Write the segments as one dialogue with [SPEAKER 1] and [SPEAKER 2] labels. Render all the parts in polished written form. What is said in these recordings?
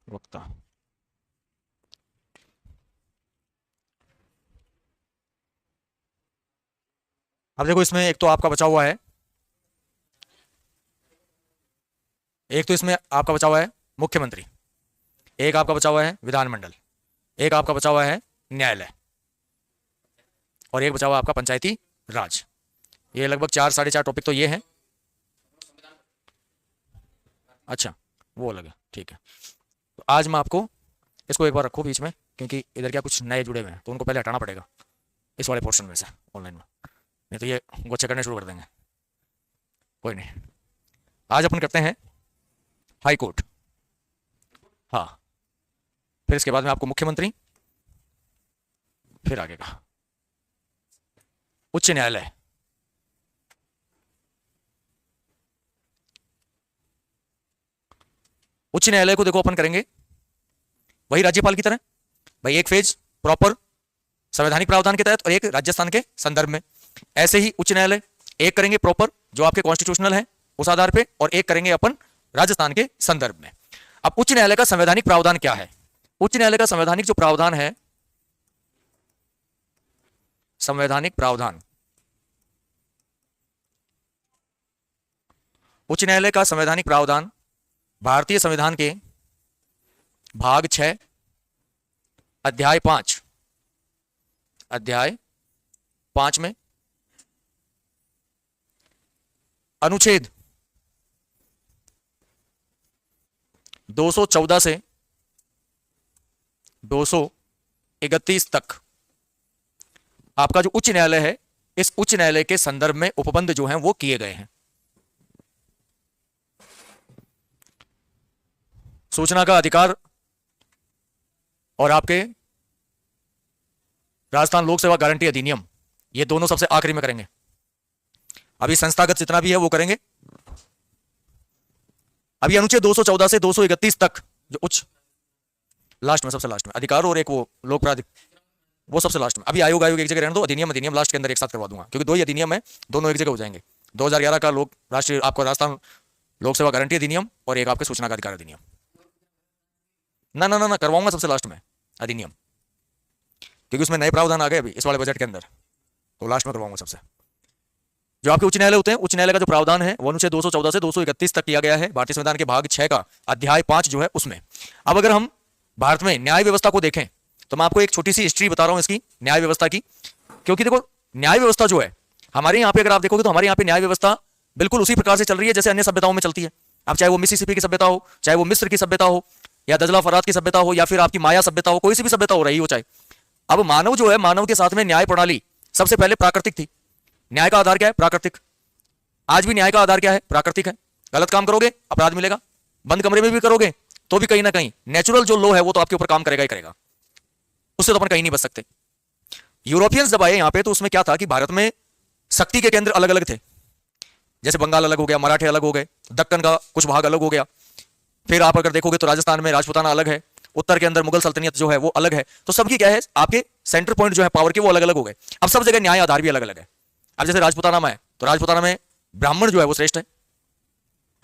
[SPEAKER 1] वक्ता। अब देखो इसमें एक तो आपका बचा हुआ है, एक तो इसमें आपका बचा हुआ है मुख्यमंत्री, एक आपका बचा हुआ है विधानमंडल, एक आपका बचा हुआ है न्यायालय, और एक बचा हुआ आपका पंचायती राज। ये लगभग 4 साढ़े 4 टॉपिक तो ये हैं। अच्छा, वो अलग है, ठीक है। तो आज मैं आपको इसको एक बार रखो बीच में, क्योंकि इधर क्या कुछ नए जुड़े हुए हैं तो उनको पहले हटाना पड़ेगा इस वाले पोर्शन में से ऑनलाइन में, नहीं तो ये गोचे करने शुरू कर देंगे। कोई नहीं, आज अपन करते हैं हाई कोर्ट। हाँ, फिर इसके बाद में आपको मुख्यमंत्री, फिर आगे का उच्च न्यायालय। उच्च न्यायालय को देखो अपन करेंगे वही राज्यपाल की तरह, भाई एक फेज प्रॉपर संवैधानिक प्रावधान के तहत और एक राजस्थान के संदर्भ में। ऐसे ही उच्च न्यायालय एक करेंगे प्रॉपर जो आपके कॉन्स्टिट्यूशनल है उस आधार पे, और एक करेंगे अपन राजस्थान के संदर्भ में। अब उच्च न्यायालय का संवैधानिक प्रावधान क्या है? उच्च न्यायालय का संवैधानिक जो प्रावधान है, संवैधानिक प्रावधान, उच्च न्यायालय का संवैधानिक प्रावधान भारतीय संविधान के भाग 6 अध्याय 5, अध्याय 5 में अनुच्छेद 214 से 231 तक आपका जो उच्च न्यायालय है, इस उच्च न्यायालय के संदर्भ में उपबंध जो हैं वो किए गए हैं। सूचना का अधिकार और आपके राजस्थान लोक सेवा गारंटी अधिनियम, ये दोनों सबसे आखिरी में करेंगे। अभी संस्थागत जितना भी है वो करेंगे। अभी अनुच्छेद 214 से 231 तक जो उच्च, लास्ट में, सबसे लास्ट में अधिकार, और एक वो लोक प्राधिक, वो सबसे लास्ट में। अभी आयोग आयोग एक जगह रहने दो, अधिनियम अधिनियम लास्ट के अंदर एक साथ करवा दूंगा, क्योंकि दो ही अधिनियम है, दोनों एक जगह हो जाएंगे। 2011 का लोक राष्ट्रीय आपको राजस्थान लोक सेवा गारंटी अधिनियम, और एक आपके सूचना का अधिकार अधिनियम। ना ना ना ना, करवाऊंगा सबसे लास्ट में अधिनियम, क्योंकि उसमें नए प्रावधान आ गए अभी इस वाले बजट के अंदर, तो लास्ट में करवाऊंगा सबसे। जो आपके उच्च न्यायालय होते हैं, उच्च न्यायालय का जो प्रावधान है वो अनुच्छेद 214 से 231 तक किया गया है भारतीय संविधान के भाग 6 का अध्याय 5 जो है उसमें। अब अगर हम भारत में न्याय व्यवस्था को देखें तो मैं आपको एक छोटी सी हिस्ट्री बता रहा हूं इसकी न्याय व्यवस्था की, क्योंकि देखो न्याय व्यवस्था जो है हमारे यहाँ पे, अगर आप देखोगे तो हमारे यहाँ पे न्याय व्यवस्था बिल्कुल उसी प्रकार से चल रही है जैसे अन्य सभ्यताओं में चलती है। अब चाहे वो मिसिसिपी की सभ्यता हो, चाहे वो मिस्र की सभ्यता हो, या दजला फरात की सभ्यता हो, या फिर आपकी माया सभ्यता हो, कोई सी भी सभ्यता हो रही हो चाहे। अब मानव जो है, मानव के साथ में न्याय प्रणाली सबसे पहले प्राकृतिक थी। न्याय का आधार क्या है? प्राकृतिक। आज भी न्याय का आधार क्या है? प्राकृतिक है। गलत काम करोगे अपराध मिलेगा, बंद कमरे में भी करोगे तो भी कहीं ना कहीं नेचुरल जो लॉ है वो तो आपके ऊपर काम करेगा ही करेगा, उससे तो अपन कहीं नहीं बच सकते। यूरोपियंस जब आए यहाँ पे तो उसमें क्या था कि भारत में शक्ति के केंद्र अलग अलग थे, जैसे बंगाल अलग हो गया, मराठे अलग हो गए, दक्कन का कुछ भाग अलग हो गया। फिर आप अगर देखोगे तो राजस्थान में राजपूताना अलग है, उत्तर के अंदर मुगल सल्तनत जो है वो अलग है। तो सबकी क्या है, आपके सेंटर पॉइंट जो है पावर के वो अलग अलग हो गए। अब सब जगह न्याय आधार भी अलग अलग है। अब जैसे राजपूताना में है तो राजपूताना में ब्राह्मण जो है वो श्रेष्ठ है,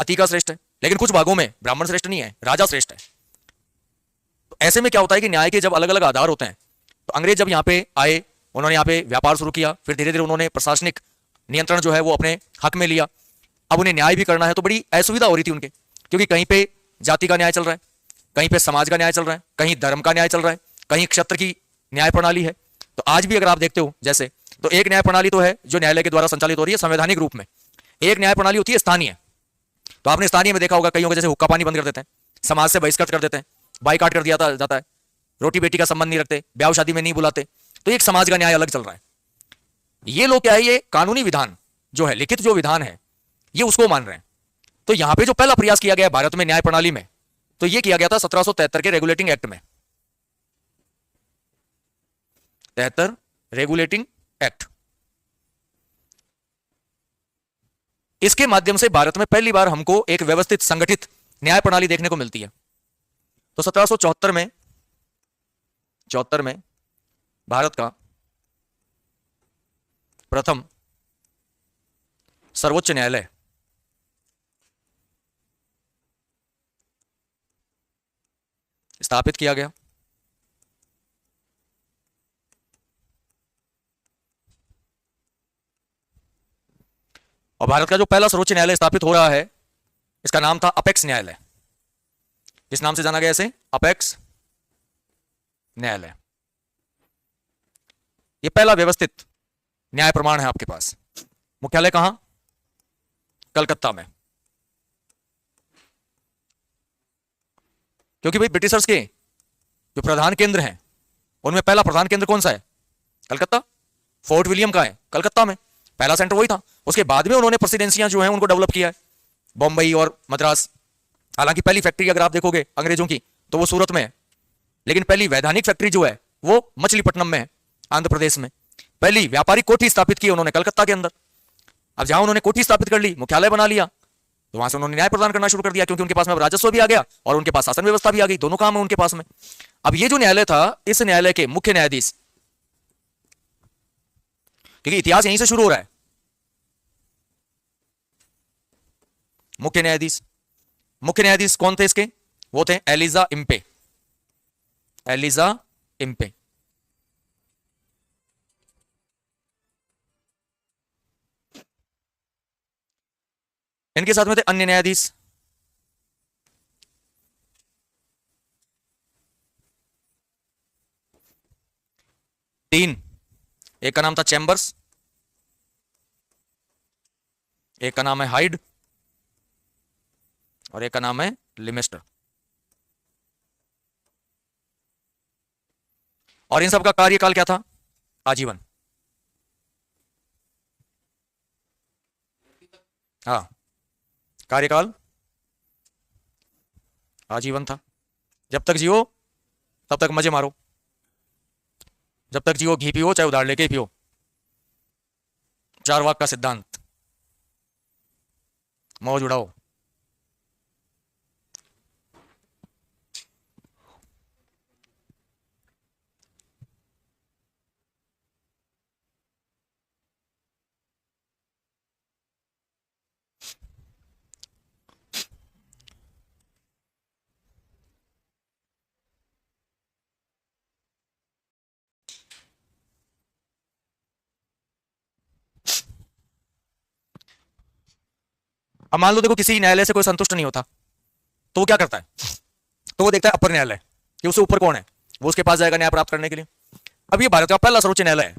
[SPEAKER 1] अतिका श्रेष्ठ है, लेकिन कुछ भागों में ब्राह्मण श्रेष्ठ नहीं है, राजा श्रेष्ठ है। तो ऐसे में क्या होता है कि न्याय के जब अलग अलग आधार होते हैं, तो अंग्रेज जब यहाँ पे आए, उन्होंने यहाँ पे व्यापार शुरू किया, फिर धीरे धीरे उन्होंने प्रशासनिक नियंत्रण जो है वो अपने हक में लिया। अब उन्हें न्याय भी करना है तो बड़ी असुविधा हो रही थी उनके, क्योंकि कहीं पे जाति का न्याय चल रहा है, कहीं पे समाज का न्याय चल रहा है, कहीं धर्म का न्याय चल रहा है, कहीं क्षत्र की न्याय प्रणाली है। तो आज भी अगर आप देखते हो जैसे, तो एक न्याय प्रणाली तो है जो न्यायालय के द्वारा संचालित हो रही है संवैधानिक रूप में, एक न्याय प्रणाली होती है स्थानीय। तो आपने स्थानीय में देखा होगा कईयों का जैसे हुक्का पानी बंद कर देते हैं, समाज से बहिष्कृत कर देते हैं, बाइकाट कर दिया जाता है, रोटी बेटी का संबंध नहीं रखते, ब्याह शादी में नहीं बुलाते। तो एक समाज का न्याय अलग चल रहा है। ये लोग क्या है, ये कानूनी विधान जो है, लिखित जो विधान है, ये उसको मान रहे हैं। तो यहां पे जो पहला प्रयास किया गया भारत में न्याय प्रणाली में, तो ये किया गया था 1773 के रेगुलेटिंग एक्ट में। 73 रेगुलेटिंग एक्ट, इसके माध्यम से भारत में पहली बार हमको एक व्यवस्थित संगठित न्याय प्रणाली देखने को मिलती है। तो 1774 में भारत का प्रथम सर्वोच्च न्यायालय, स्थापित किया गया। और भारत का जो पहला सर्वोच्च न्यायालय स्थापित हो रहा है, इसका नाम था अपेक्स न्यायालय। इस नाम से जाना गया इसे, अपेक्स न्यायालय। यह पहला व्यवस्थित न्याय प्रमाण है आपके पास। मुख्यालय कहां? कलकत्ता में। क्योंकि भाई ब्रिटिशर्स के जो प्रधान केंद्र हैं, उनमें पहला प्रधान केंद्र कौन सा है? कलकत्ता। फोर्ट विलियम का है कलकत्ता में, पहला सेंटर वही था। उसके बाद में उन्होंने प्रेसिडेंसियां जो हैं उनको डेवलप किया है, बॉम्बई और मद्रास। हालांकि पहली फैक्ट्री अगर आप देखोगे अंग्रेजों की तो वो सूरत में है, लेकिन पहली वैधानिक फैक्ट्री जो है वो मछलीपट्टनम में है, आंध्र प्रदेश में। पहली व्यापारिक कोठी स्थापित की उन्होंने कलकत्ता के अंदर। अब जहां उन्होंने कोठी स्थापित कर ली, मुख्यालय बना लिया, तो वहां से उन्होंने न्याय प्रदान करना शुरू कर दिया, क्योंकि उनके पास में राजस्व भी आ गया और उनके पास शासन व्यवस्था भी आ गई, दोनों काम है उनके पास में। अब ये जो न्यायालय था, इस न्यायालय के मुख्य न्यायाधीश, क्योंकि इतिहास यहीं से शुरू हो रहा है, मुख्य न्यायाधीश कौन थे इसके? वो थे एलिजा इम्पे। Elijah Impey. इनके साथ में थे अन्य न्यायाधीश। तीन, एक का नाम था चैम्बर्स, एक का नाम है हाइड और एक का नाम है लिमेस्टर। और इन सब का कार्यकाल क्या था? आजीवन। हाँ, कार्यकाल आजीवन था। जब तक जियो तब तक मजे मारो, जब तक जियो घी पियो चाहे उधार लेके ही पियो। चारवाक का सिद्धांत, मौज उड़ाओ। अब मान लो देखो किसी न्यायालय से कोई संतुष्ट नहीं होता, तो वो क्या करता है? तो वो देखता है अपर न्यायालय कि उससे ऊपर कौन है, वो उसके पास जाएगा न्याय प्राप्त करने के लिए। अब ये भारत का पहला सर्वोच्च न्यायालय है।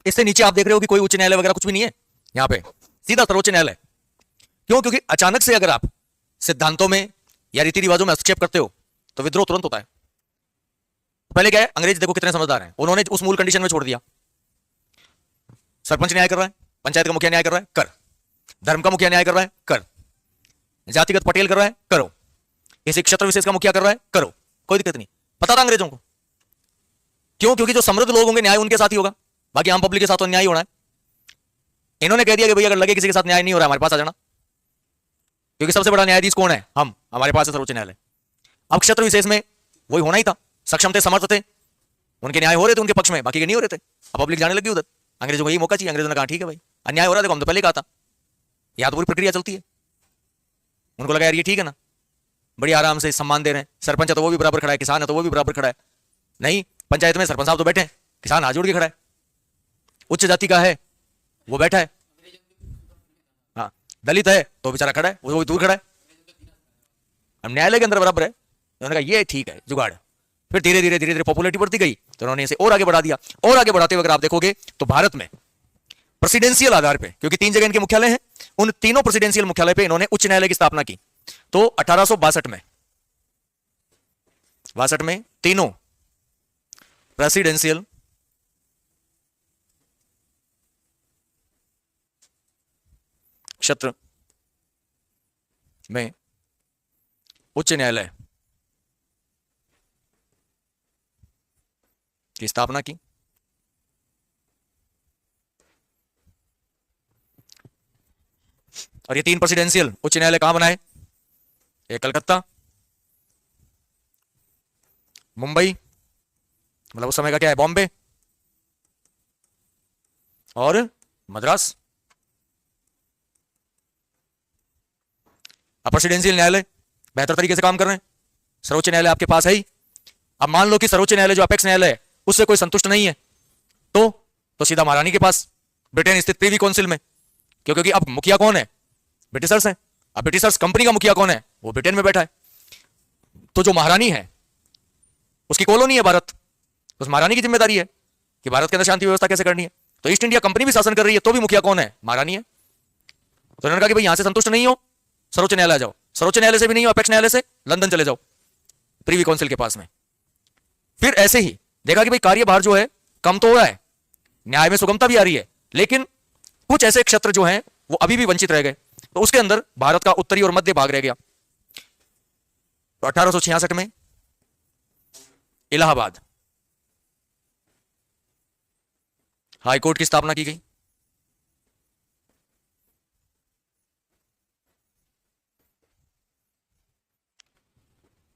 [SPEAKER 1] इससे नीचे आप देख रहे हो कि कोई उच्च न्यायालय वगैरह कुछ भी नहीं है, यहां पे सीधा सर्वोच्च न्यायालय। क्यों? क्योंकि अचानक से अगर आप सिद्धांतों में या रीति रिवाजों में हस्तक्षेप करते हो तो विद्रोह तुरंत होता है। पहले क्या है, अंग्रेज देखो कितने समझदार हैं, उन्होंने उस मूल कंडीशन में छोड़ दिया। सरपंच न्याय कर रहा है, पंचायत का मुखिया न्याय कर रहा है, कर। धर्म का मुखिया न्याय कर रहा है, कर। जातिगत पटेल कर रहा है, करो। किसी क्षेत्र विशेष का मुखिया कर रहा है, करो, कोई दिक्कत नहीं। पता था अंग्रेजों को। क्यों? क्योंकि जो समृद्ध लोग होंगे न्याय उनके साथ ही होगा, बाकी आम पब्लिक के साथ तो न्याय होना है। इन्होंने कह दिया कि भाई अगर लगे किसी के साथ न्याय नहीं हो रहा है, हमारे पास आ जाना, क्योंकि सबसे बड़ा न्यायाधीश कौन है? हम, हमारे पास है सर्वोच्च न्यायालय। अब क्षेत्र विशेष में वही होना ही था, सक्षम थे, समर्थ थे, उनके न्याय हो रहे थे उनके पक्ष में, बाकी के नहीं हो रहे थे। अब पब्लिक जाने लगी उधर, अंग्रेजों को यही मौका चाहिए। अंग्रेजों ने कहा ठीक है भाई, अन्याय हो रहा है, देखो हम तो पहले कहा था। यहाँ तो पूरी प्रक्रिया चलती है। उनको लगा यार ये ठीक है ना, बड़ी आराम से सम्मान दे रहे हैं। सरपंच है तो वो भी बराबर खड़ा है, किसान है तो वो भी बराबर खड़ा है। नहीं, पंचायत में सरपंच साहब तो बैठे हैं, किसान हाथ जोड़ के खड़ा है, उच्च जाति का है वो बैठा है, हाँ, दलित है तो बेचारा खड़ा है, वो दूर खड़ा है। अब न्यायालय के अंदर बराबर है। उन्होंने कहा ये ठीक है, जुगाड़। फिर धीरे धीरे धीरे धीरे पॉपुलैरिटी बढ़ती गई, तो उन्होंने इसे और आगे बढ़ा दिया। और आगे बढ़ाते हुए अगर आप देखोगे तो भारत में प्रेसिडेंशियल आधार पे, क्योंकि 3 जगह इनके मुख्यालय हैं, उन तीनों प्रेसिडेंशियल मुख्यालय पे इन्होंने उच्च न्यायालय की स्थापना की। तो 1862 में तीनों प्रेसिडेंशियल क्षेत्र में उच्च न्यायालय की स्थापना की। और ये 3 प्रेसिडेंशियल उच्च न्यायालय कहां बनाए? एक कलकत्ता, मुंबई, मतलब उस समय का क्या है, बॉम्बे, और मद्रास। अब प्रेसिडेंशियल न्यायालय बेहतर तरीके से काम कर रहे हैं, सर्वोच्च न्यायालय आपके पास है ही। अब मान लो कि सर्वोच्च न्यायालय जो अपेक्स न्यायालय है उससे कोई संतुष्ट नहीं है, तो सीधा महारानी के पास, ब्रिटेन स्थित प्रीवी काउंसिल में, क्योंकि अब मुखिया कौन है? ब्रिटिशर्स हैं। अब ब्रिटिशर्स कंपनी का मुखिया कौन है? वो ब्रिटेन में बैठा है। तो जो महारानी है उसकी कॉलोनी है भारत, उस महारानी की जिम्मेदारी है कि भारत के अंदर शांति व्यवस्था कैसे करनी है। तो ईस्ट इंडिया कंपनी भी शासन कर रही है, तो भी मुखिया कौन है? महारानी है। तो उन्होंने कहा कि भाई यहां से संतुष्ट नहीं हो, सर्वोच्च न्यायालय आ जाओ, सर्वोच्च न्यायालय से भी नहीं हो, अपेक्ष न्यायालय से लंदन चले जाओ, प्रीवी काउंसिल के पास में। फिर ऐसे ही देखा कि भाई कार्यभार जो है कम तो हो रहा है, न्याय में सुगमता भी आ रही है, लेकिन कुछ ऐसे क्षेत्र जो हैं वो अभी भी वंचित रह गए। तो उसके अंदर भारत का उत्तरी और मध्य भाग रह गया। तो 1866 में इलाहाबाद हाई कोर्ट की स्थापना की गई।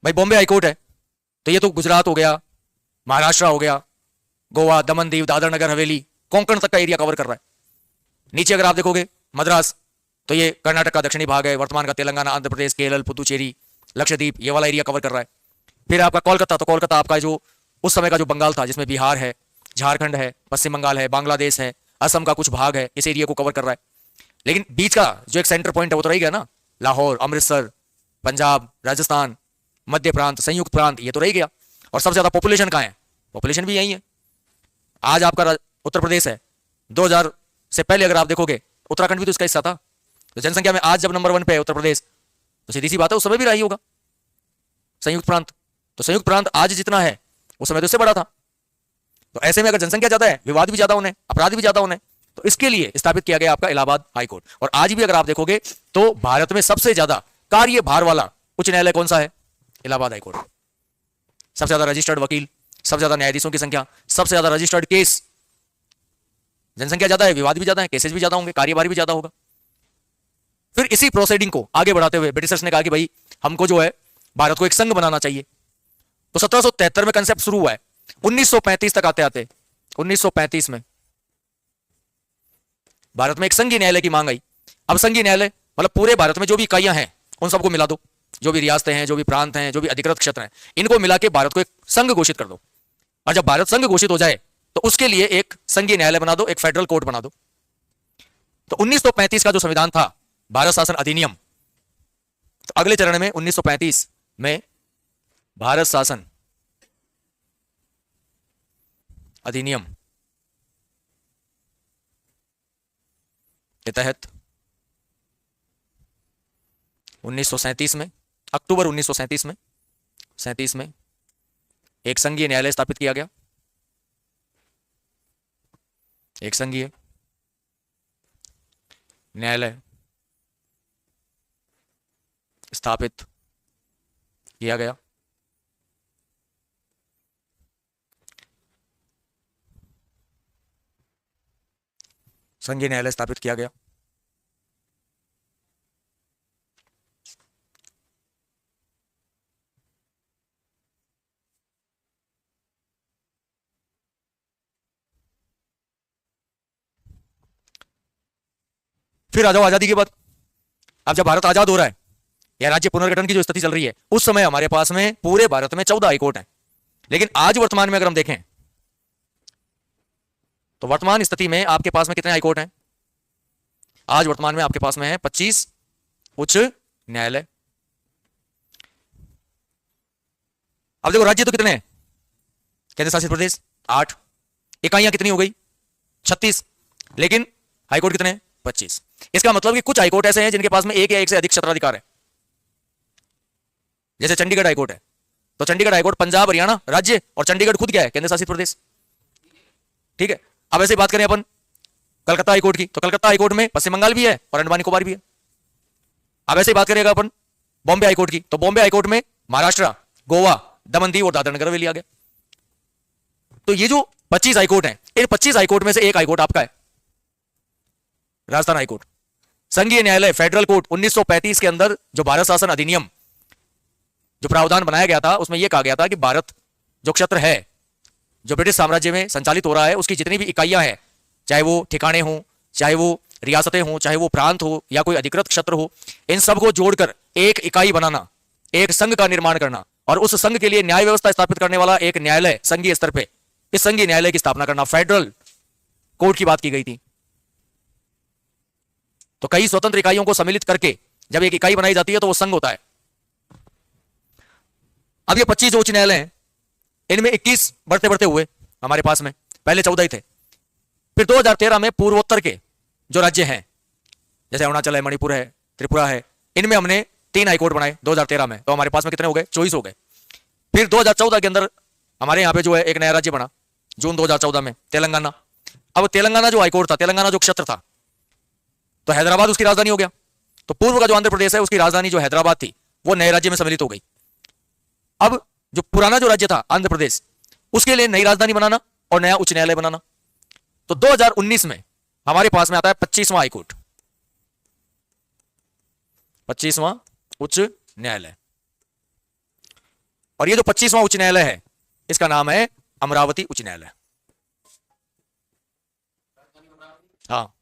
[SPEAKER 1] भाई बॉम्बे हाई कोर्ट है तो ये तो गुजरात हो गया, महाराष्ट्र हो गया, गोवा, दमन दीव, दादर नगर हवेली, कोंकण तक का एरिया कवर कर रहा है। नीचे अगर आप देखोगे मद्रास, तो ये कर्नाटक का दक्षिणी भाग है, वर्तमान का तेलंगाना, आंध्र प्रदेश, केरल, पुदुचेरी, लक्षद्वीप, ये वाला एरिया कवर कर रहा है। फिर आपका कोलकाता, तो कोलकाता आपका जो उस समय का जो बंगाल था, जिसमें बिहार है, झारखंड है, पश्चिम बंगाल है, बांग्लादेश है, असम का कुछ भाग है, इस एरिया को कवर कर रहा है। लेकिन बीच का जो एक सेंटर पॉइंट है वो तो रह गया ना, लाहौर, अमृतसर, पंजाब, राजस्थान, मध्य प्रांत, संयुक्त प्रांत, ये तो रह गया। और सबसे ज्यादा पॉपुलेशन कहाँ है? पॉपुलेशन भी यही है। आज आपका उत्तर प्रदेश है, 2000 से पहले अगर आप देखोगे उत्तराखंड भी तो इसका हिस्सा था। तो जनसंख्या में आज जब नंबर 1 पे है उत्तर प्रदेश, तो सीधी सी बात है उस समय भी रहा ही होगा संयुक्त प्रांत। तो संयुक्त प्रांत आज जितना है उस समय तो इससे बड़ा था। तो ऐसे में अगर जनसंख्या ज्यादा है, विवाद भी ज्यादा होने, अपराध भी ज्यादा होने, तो इसके लिए स्थापित किया गया आपका इलाहाबाद हाई कोर्ट। और आज भी अगर आप देखोगे तो भारत में सबसे ज्यादा कार्यभार वाला उच्च न्यायालय कौन सा है? Allahabad high court. सबसे ज्यादा रजिस्टर्ड वकील, सबसे ज्यादा न्यायाधीशों की संख्या, सबसे ज्यादा रजिस्टर्ड केस। जनसंख्या ज्यादा है, विवाद भी ज्यादा है, केसेस भी ज्यादा होंगे, कार्यभार भी ज्यादा होगा। फिर इसी प्रोसीडिंग को आगे बढ़ाते हुए ब्रिटिशर्स ने कहा कि भाई हमको जो है भारत को एक संघ बनाना चाहिए। तो 1773 में कंसेप्ट शुरू हुआ है। 1935 तक आते आते 1935 में भारत में एक संघीय न्यायालय की मांग आई। अब संघीय न्यायालय मतलब पूरे भारत में जो भी इकाइयां हैं उन सबको मिला दो, जो भी रियासतें हैं, जो भी प्रांत हैं, जो भी अधिकृत क्षेत्र हैं, इनको मिला के भारत को एक संघ घोषित कर दो। और जब भारत संघ घोषित हो जाए तो उसके लिए एक संघीय न्यायालय बना दो, एक फेडरल कोर्ट बना दो। तो 1935 का जो संविधान था, भारत शासन अधिनियम, तो अगले चरण में 1935 में भारत शासन अधिनियम के तहत 1937 में, अक्टूबर 1937 में एक संघीय न्यायालय स्थापित किया गया। एक संघीय न्यायालय स्थापित किया गया। संघीय न्यायालय स्थापित किया गया। फिर आ जाओ आजादी के बाद। अब जब भारत आजाद हो रहा है या राज्य पुनर्गठन की जो स्थिति चल रही है, उस समय हमारे पास में पूरे भारत में 14 हाईकोर्ट हैं। लेकिन आज वर्तमान में अगर हम देखें तो वर्तमान स्थिति में आपके पास में कितने हाईकोर्ट हैं? आज वर्तमान में आपके पास में है 25 उच्च न्यायालय। अब देखो राज्य तो कितने हैं? केंद्र शासित प्रदेश 8, इकाइयां कितनी हो गई? 36, लेकिन हाईकोर्ट कितने हैं? 25। इसका मतलब कि कुछ हाईकोर्ट ऐसे हैं जिनके पास में एक या एक से अधिक क्षेत्राधिकार है। जैसे चंडीगढ़ हाईकोर्ट है, तो चंडीगढ़ हाईकोर्ट पंजाब, हरियाणा राज्य, और चंडीगढ़ खुद क्या है? केंद्र शासित प्रदेश। ठीक है। अब ऐसे बात करें अपन कलकत्ता हाईकोर्ट की, तो कलकत्ता हाईकोर्ट में पश्चिम बंगाल भी है और अंडमान निकोबार भी है। अब ऐसे बात करेगा अपन बॉम्बे हाईकोर्ट की, तो बॉम्बे हाईकोर्ट में महाराष्ट्र, गोवा, दमन दीव और दादर नगर हवेली आ गया। तो ये जो 25 हाईकोर्ट हैं, इन 25 हाईकोर्ट में से एक हाईकोर्ट आपका है राजस्थान हाईकोर्ट। संघीय न्यायालय फेडरल कोर्ट 1935 के अंदर जो भारत शासन अधिनियम जो प्रावधान बनाया गया था, उसमें यह कहा गया था कि भारत जो क्षेत्र है जो ब्रिटिश साम्राज्य में संचालित हो रहा है, उसकी जितनी भी इकाइयां हैं, चाहे वो ठिकाने हों, चाहे वो रियासतें हो, चाहे वो प्रांत हो या कोई अधिकृत क्षेत्र हो, इन सबको जोड़कर एक इकाई बनाना, एक संघ का निर्माण करना और उस संघ के लिए न्याय व्यवस्था स्थापित करने वाला एक न्यायालय संघीय स्तर पे, इस संघीय न्यायालय की स्थापना करना, फेडरल कोर्ट की बात की गई थी। तो कई स्वतंत्र इकाइयों को सम्मिलित करके जब एक इकाई बनाई जाती है तो वो संघ होता है। अब ये 25 जो उच्च न्यायालय हैं, इनमें 21 बढ़ते बढ़ते हुए हमारे पास में, पहले 14 ही थे। फिर 2013 में पूर्वोत्तर के जो राज्य हैं, जैसे अरुणाचल है, मणिपुर है, त्रिपुरा है, इनमें हमने 3 हाईकोर्ट बनाए 2013 में। तो हमारे पास में कितने हो गए? 24 हो गए। फिर 2014 के अंदर हमारे यहाँ पे जो है एक नया राज्य बना जून 2014 में, तेलंगाना। अब तेलंगाना जो हाईकोर्ट था, तेलंगाना जो क्षेत्र था, तो हैदराबाद उसकी राजधानी हो गया। तो पूर्व का जो आंध्र प्रदेश है उसकी राजधानी जो हैदराबाद थी वो नए राज्य में सम्मिलित हो गई। अब जो पुराना जो राज्य था आंध्र प्रदेश, उसके लिए नई राजधानी बनाना और नया उच्च न्यायालय बनाना। तो 2019 में हमारे पास में आता है 25वां हाईकोर्ट, 25वां उच्च न्यायालय। और ये जो 25वां उच्च न्यायालय है इसका नाम है अमरावती उच्च न्यायालय। हाँ,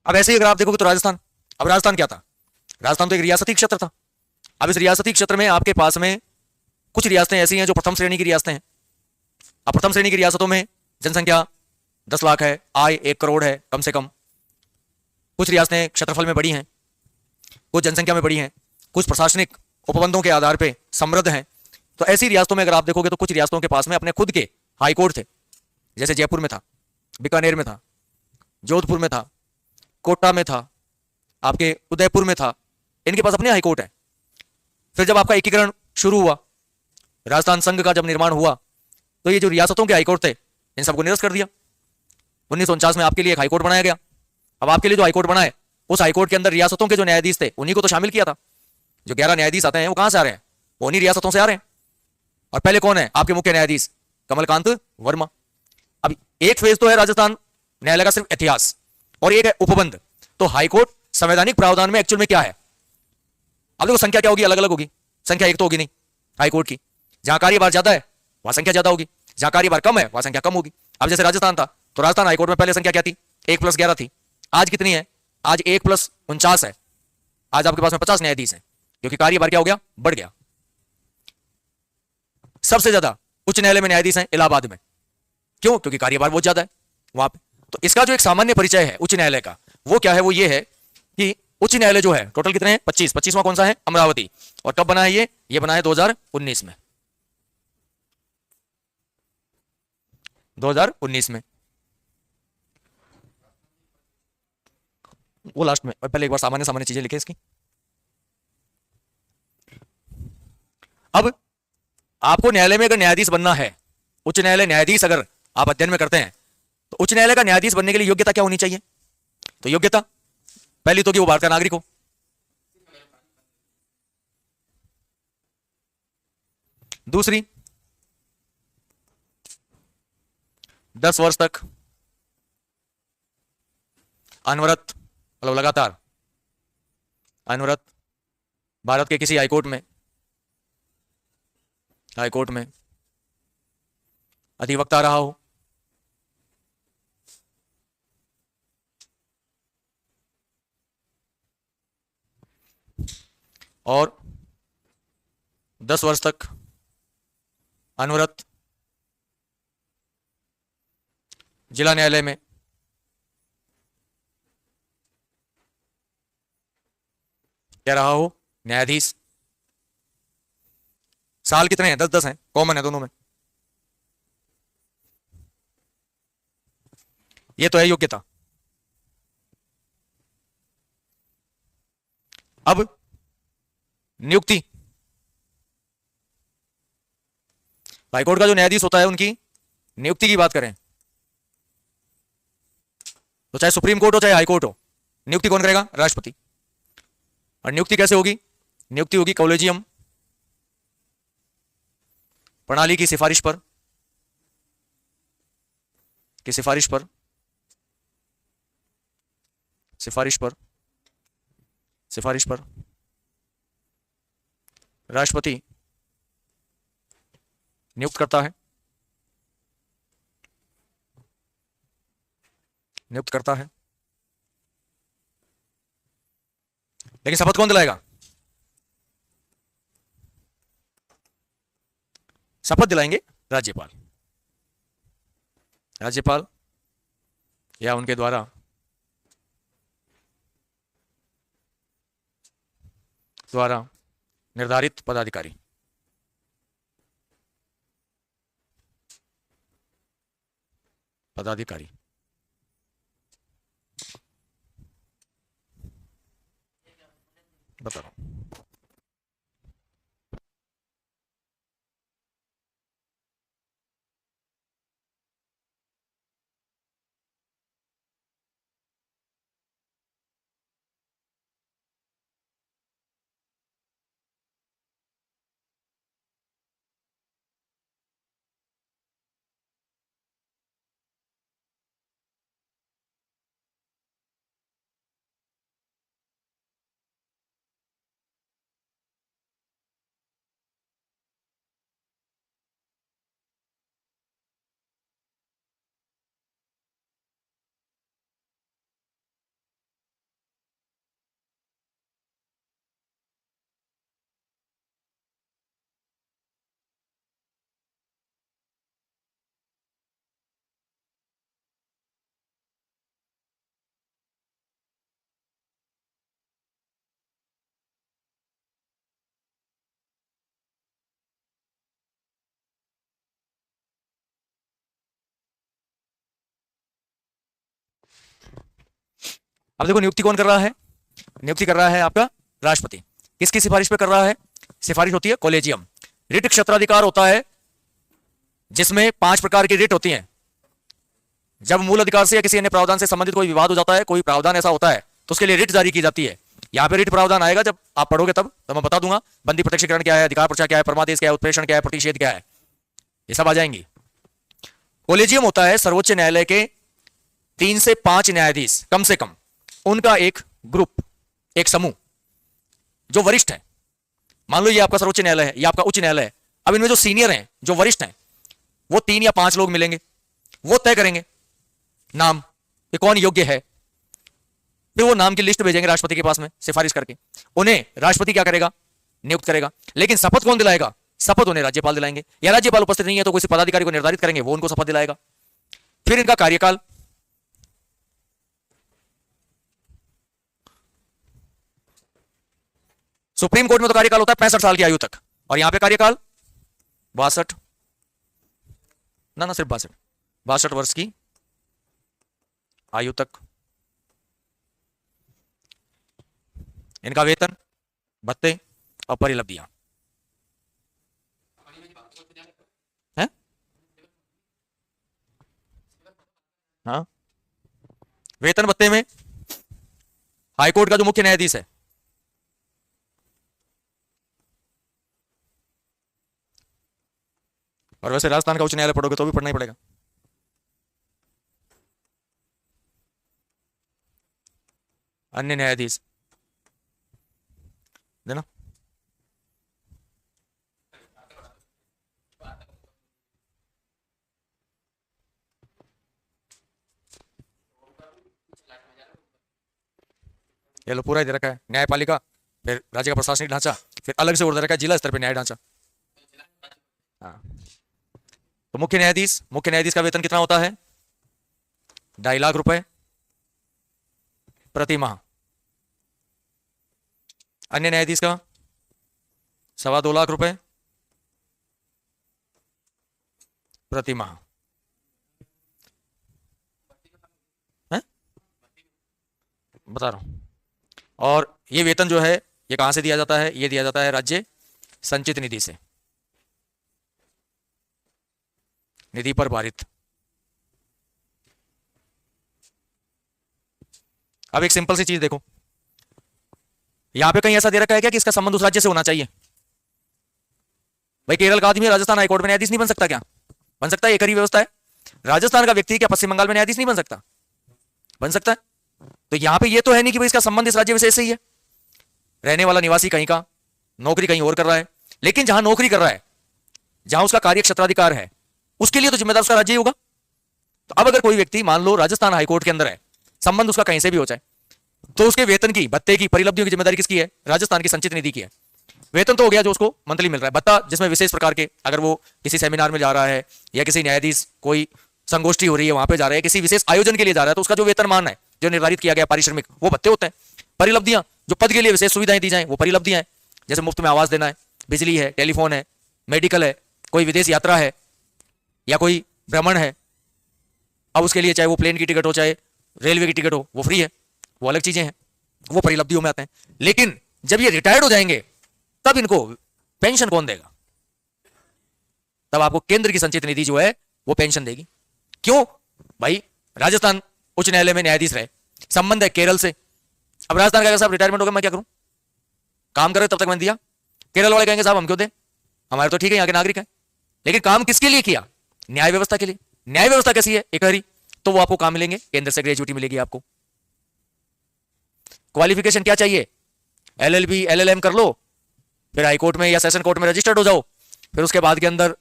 [SPEAKER 1] अब ऐसे ही अगर आप देखोगे तो राजस्थान, अब राजस्थान क्या था? राजस्थान तो एक रियासती क्षेत्र था। अब इस रियासती क्षेत्र में आपके पास में कुछ रियासतें ऐसी हैं जो प्रथम श्रेणी की रियासतें हैं। अब प्रथम श्रेणी की रियासतों में जनसंख्या 10 लाख है, आय 1 करोड़ है कम से कम। कुछ रियासतें क्षेत्रफल में बड़ी हैं, कुछ जनसंख्या में बड़ी हैं, कुछ प्रशासनिक उपबंधों के आधार पर समृद्ध हैं। तो ऐसी रियासतों में अगर आप देखोगे तो कुछ रियासतों के पास में अपने खुद के हाईकोर्ट थे, जैसे जयपुर में था, बीकानेर में था, जोधपुर में था, कोटा में था, आपके उदयपुर में था, इनके पास अपने हाईकोर्ट है। फिर जब आपका एकीकरण शुरू हुआ, राजस्थान संघ का जब निर्माण हुआ, तो ये जो रियासतों के हाईकोर्ट थे इन सबको निरस्त कर दिया। 1949 में आपके लिए एक हाईकोर्ट बनाया गया। अब आपके लिए जो हाईकोर्ट बना है उस हाईकोर्ट के अंदर रियासतों के जो न्यायाधीश थे उन्हीं को तो शामिल किया था। जो 11 न्यायाधीश आते हैं वो कहां से आ रहे हैं? वो उन्हीं रियासतों से आ रहे हैं। और पहले कौन है आपके मुख्य न्यायाधीश? कमलकांत वर्मा। अब एक फेज तो है राजस्थान न्यायालय का सिर्फ इतिहास, और एक है उपबंध। तो हाईकोर्ट संवैधानिक प्रावधान में एक्चुअल में क्या है? अब देखो संख्या क्या होगी? अलग अलग होगी। संख्या एक तो होगी नहीं हाईकोर्ट की। जहां कार्यभार ज्यादा है वहां संख्या ज्यादा होगी, जहां कार्यभार कम है वहां संख्या कम होगी। अब जैसे राजस्थान था तो राजस्थान हाईकोर्ट में पहले संख्या क्या थी? 1+11 थी। आज कितनी है? आज 1+49 है। आज आपके पास में 50 न्यायाधीश हैं, क्योंकि कार्यभार क्या हो गया? बढ़ गया। सबसे ज्यादा उच्च न्यायालय में न्यायाधीश हैं इलाहाबाद में। क्यों? क्योंकि कार्यभार बहुत ज्यादा है वहां पे। तो इसका जो एक सामान्य परिचय है उच्च न्यायालय का, वो क्या है? वो ये है कि उच्च न्यायालय जो है टोटल कितने हैं? 25। 25वां कौन सा है? अमरावती। और कब बना है ये बना है 2019 में। 2019 में। वो लास्ट में, पहले एक बार सामान्य सामान्य चीजें लिखे इसकी। अब आपको न्यायालय में अगर न्यायाधीश बनना है, उच्च न्यायालय न्यायाधीश अगर आप अध्ययन में करते हैं, तो उच्च न्यायालय का न्यायाधीश बनने के लिए योग्यता क्या होनी चाहिए? तो योग्यता पहली तो कि वो भारत का नागरिक हो। दूसरी, 10 वर्ष तक अनवरत, मतलब लगातार अनवरत भारत के किसी हाईकोर्ट में अधिवक्ता रहा हो। और 10 वर्ष तक अनवरत जिला न्यायालय में क्या रहा हो? न्यायाधीश। साल कितने हैं? 10-10 हैं, कॉमन है दोनों में। ये तो है योग्यता। अब नियुक्ति, हाईकोर्ट का जो न्यायाधीश होता है उनकी नियुक्ति की बात करें तो चाहे सुप्रीम कोर्ट हो चाहे हाई कोर्ट हो, नियुक्ति कौन करेगा? राष्ट्रपति। और नियुक्ति कैसे होगी? नियुक्ति होगी कॉलेजियम प्रणाली की सिफारिश पर, सिफारिश पर, सिफारिश पर, सिफारिश पर राष्ट्रपति नियुक्त करता है, नियुक्त करता है। लेकिन शपथ कौन दिलाएगा? शपथ दिलाएंगे राज्यपाल, राज्यपाल या उनके द्वारा निर्धारित पदाधिकारी। पदाधिकारी बता रहा हूं। अब देखो नियुक्ति कौन कर रहा है? नियुक्ति कर रहा है आपका राष्ट्रपति। किसकी सिफारिश पे कर रहा है? सिफारिश होती है कॉलेजियम। रिट क्षेत्राधिकार होता है जिसमें 5 प्रकार की रिट होती हैं। जब मूल अधिकार से या किसी अन्य प्रावधान से संबंधित कोई विवाद हो जाता है, कोई प्रावधान ऐसा होता है तो उसके लिए रिट जारी की जाती है। यहां पे रिट प्रावधान आएगा जब आप पढ़ोगे तब मैं बता दूंगा। बंदी प्रत्यक्षीकरण क्या है, अधिकार पर्चा क्या है, परमादेश क्या है, उत्प्रेषण क्या है, प्रतिषेध क्या है, ये सब आ जाएंगी। कॉलेजियम होता है सर्वोच्च न्यायालय के 3 से 5 न्यायाधीश कम से कम, उनका एक ग्रुप, एक समूह जो वरिष्ठ है। मान लो ये आपका सर्वोच्च न्यायालय है, ये आपका उच्च न्यायालय है। अब इनमें जो सीनियर हैं, जो वरिष्ठ हैं, वो 3 या 5 लोग मिलेंगे, वो तय करेंगे नाम कि कौन योग्य है। फिर वो नाम की लिस्ट भेजेंगे राष्ट्रपति के पास में सिफारिश करके। उन्हें राष्ट्रपति क्या करेगा? नियुक्त करेगा। लेकिन शपथ कौन दिलाएगा? शपथ उन्हें राज्यपाल दिलाएंगे, या राज्यपाल उपस्थित नहीं है तो किसी पदाधिकारी को निर्धारित करेंगे, वो उनको शपथ दिलाएगा। फिर इनका कार्यकाल, सुप्रीम कोर्ट में तो कार्यकाल होता है 65 साल की आयु तक, और यहां पे कार्यकाल 62, ना सिर्फ 62 वर्ष की आयु तक। इनका वेतन, भत्ते और परिलब्धियां हैं। हाँ, वेतन भत्ते में हाईकोर्ट का जो मुख्य न्यायाधीश है, और वैसे राजस्थान का उच्च न्यायालय पढ़ोगे तो भी पढ़ना ही पड़ेगा। अन्य न्यायाधीश देना, ये लो पूरा ही दे रखा है। न्यायपालिका, फिर राज्य का प्रशासनिक ढांचा, फिर अलग से और दे रखा है जिला स्तर पर न्याय ढांचा। हाँ, तो मुख्य न्यायाधीश का वेतन कितना होता है? 2.5 लाख रुपए प्रति माह। अन्य न्यायाधीश का 2.25 लाख रुपए प्रति माह। बता रहा हूं। और ये वेतन जो है ये कहां से दिया जाता है? ये दिया जाता है राज्य संचित निधि से, निधि पर भारित। अब एक सिंपल सी चीज देखो, यहां पे कहीं ऐसा दे रखा है क्या कि इसका संबंध उस राज्य से होना चाहिए? भाई केरल का आदमी राजस्थान हाईकोर्ट में न्यायाधीश नहीं बन सकता क्या? बन सकता है, एक ही व्यवस्था है। राजस्थान का व्यक्ति क्या पश्चिम बंगाल में न्यायाधीश नहीं बन सकता? बन सकता है। तो यहां पे ये तो है नहीं कि भाई इसका संबंध इस राज्य विशेष से ही है। रहने वाला निवासी कहीं का, नौकरी कहीं और कर रहा है, लेकिन जहां नौकरी कर रहा है, जहां उसका कार्य क्षेत्राधिकार है, उसके लिए तो जिम्मेदार उसका राज्य ही होगा। तो अब अगर कोई व्यक्ति मान लो राजस्थान हाईकोर्ट के अंदर है, संबंध उसका कहीं से भी हो जाए, तो उसके वेतन की, भत्ते की, परिलब्धियों की जिम्मेदारी किसकी है? राजस्थान की संचित निधि की है। वेतन तो हो गया जो उसको मंथली मिल रहा है, भत्ता जिसमें विशेष प्रकार के, अगर वो किसी सेमिनार में जा रहा है या किसी न्यायाधीश कोई संगोष्ठी हो रही है वहां पे जा रहा है, किसी विशेष आयोजन के लिए जा रहा है, तो उसका जो वेतनमान है जो निर्धारित किया गया पारिश्रमिक, वो भत्ते होते हैं। परिलब्धियां, जो पद के लिए विशेष सुविधाएं दी जाए, वो परिलब्धियां हैं। जैसे मुफ्त में आवास देना है, बिजली है, टेलीफोन है, मेडिकल है, कोई विदेश यात्रा है या कोई भ्रमण है, अब उसके लिए चाहे वो प्लेन की टिकट हो चाहे रेलवे की टिकट हो, वो फ्री है, वो अलग चीजें हैं, वो परिलब्धियों में आते हैं। लेकिन जब ये रिटायर्ड हो जाएंगे तब इनको पेंशन कौन देगा? तब आपको केंद्र की संचित निधि जो है वो पेंशन देगी। क्यों? भाई राजस्थान उच्च न्यायालय में न्यायाधीश रहे, संबंध है केरल से। अब राजस्थान का साहब रिटायरमेंट हो गया, मैं क्या करूं? काम कर रहे तब तक मैंने दिया। केरल वाले कहेंगे साहब हम क्यों दें, हमारे तो ठीक है, यहाँ के नागरिक हैं। लेकिन काम किसके लिए किया? न्याय व्यवस्था के लिए। न्याय व्यवस्था कैसी है? एकहरी। तो वो आपको काम मिलेंगे, केंद्र से ग्रेजुएटी मिलेगी आपको। क्वालिफिकेशन क्या चाहिए? एलएलबी एलएलएम कर लो, फिर हाईकोर्ट में या सेशन कोर्ट में रजिस्टर्ड हो जाओ, फिर उसके बाद के अंदर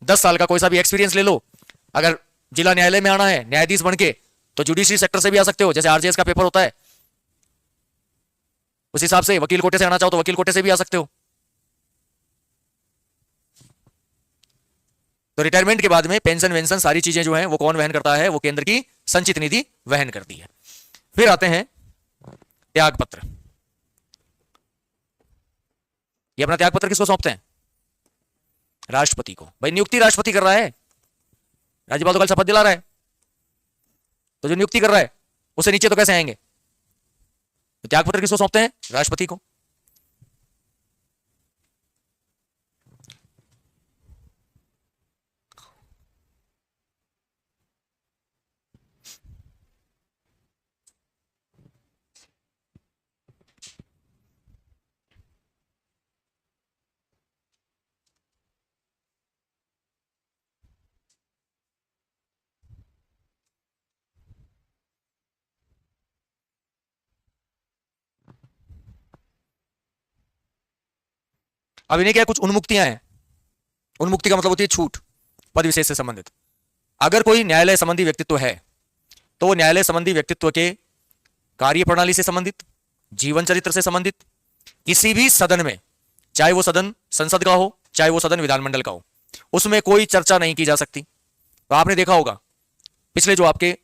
[SPEAKER 1] 10 साल का कोई सा भी एक्सपीरियंस ले लो। अगर जिला न्यायालय में आना है न्यायाधीश बन के, तो जुडिशरी सेक्टर से भी आ सकते हो, जैसे आरजेएस का पेपर होता है उस हिसाब से। वकील कोटे से आना चाहो तो वकील कोटे से भी आ सकते हो। तो रिटायरमेंट के बाद में पेंशन वेंशन सारी चीजें जो हैं वो कौन वहन करता है? वो केंद्र की संचित निधि वहन करती है। फिर आते हैं त्याग पत्र। ये अपना त्याग पत्र किसको सौंपते हैं? राष्ट्रपति को। भाई नियुक्ति राष्ट्रपति कर रहा है, राज्यपाल तो कल शपथ दिला रहा है, तो जो नियुक्ति कर रहा है उससे नीचे तो कैसे आएंगे? तो त्याग पत्र किसको सौंपते हैं? राष्ट्रपति को। अब इन्हें क्या, कुछ उन्मुक्तियां हैं। उन्मुक्ति का मतलब होती है छूट, पद विशेष से संबंधित। अगर कोई न्यायालय संबंधी व्यक्तित्व है तो वो न्यायालय संबंधी व्यक्तित्व के कार्य प्रणाली से संबंधित, जीवन चरित्र से संबंधित, किसी भी सदन में, चाहे वो सदन संसद का हो चाहे वो सदन विधानमंडल का हो, उसमें कोई चर्चा नहीं की जा सकती। तो आपने देखा होगा पिछले जो आपके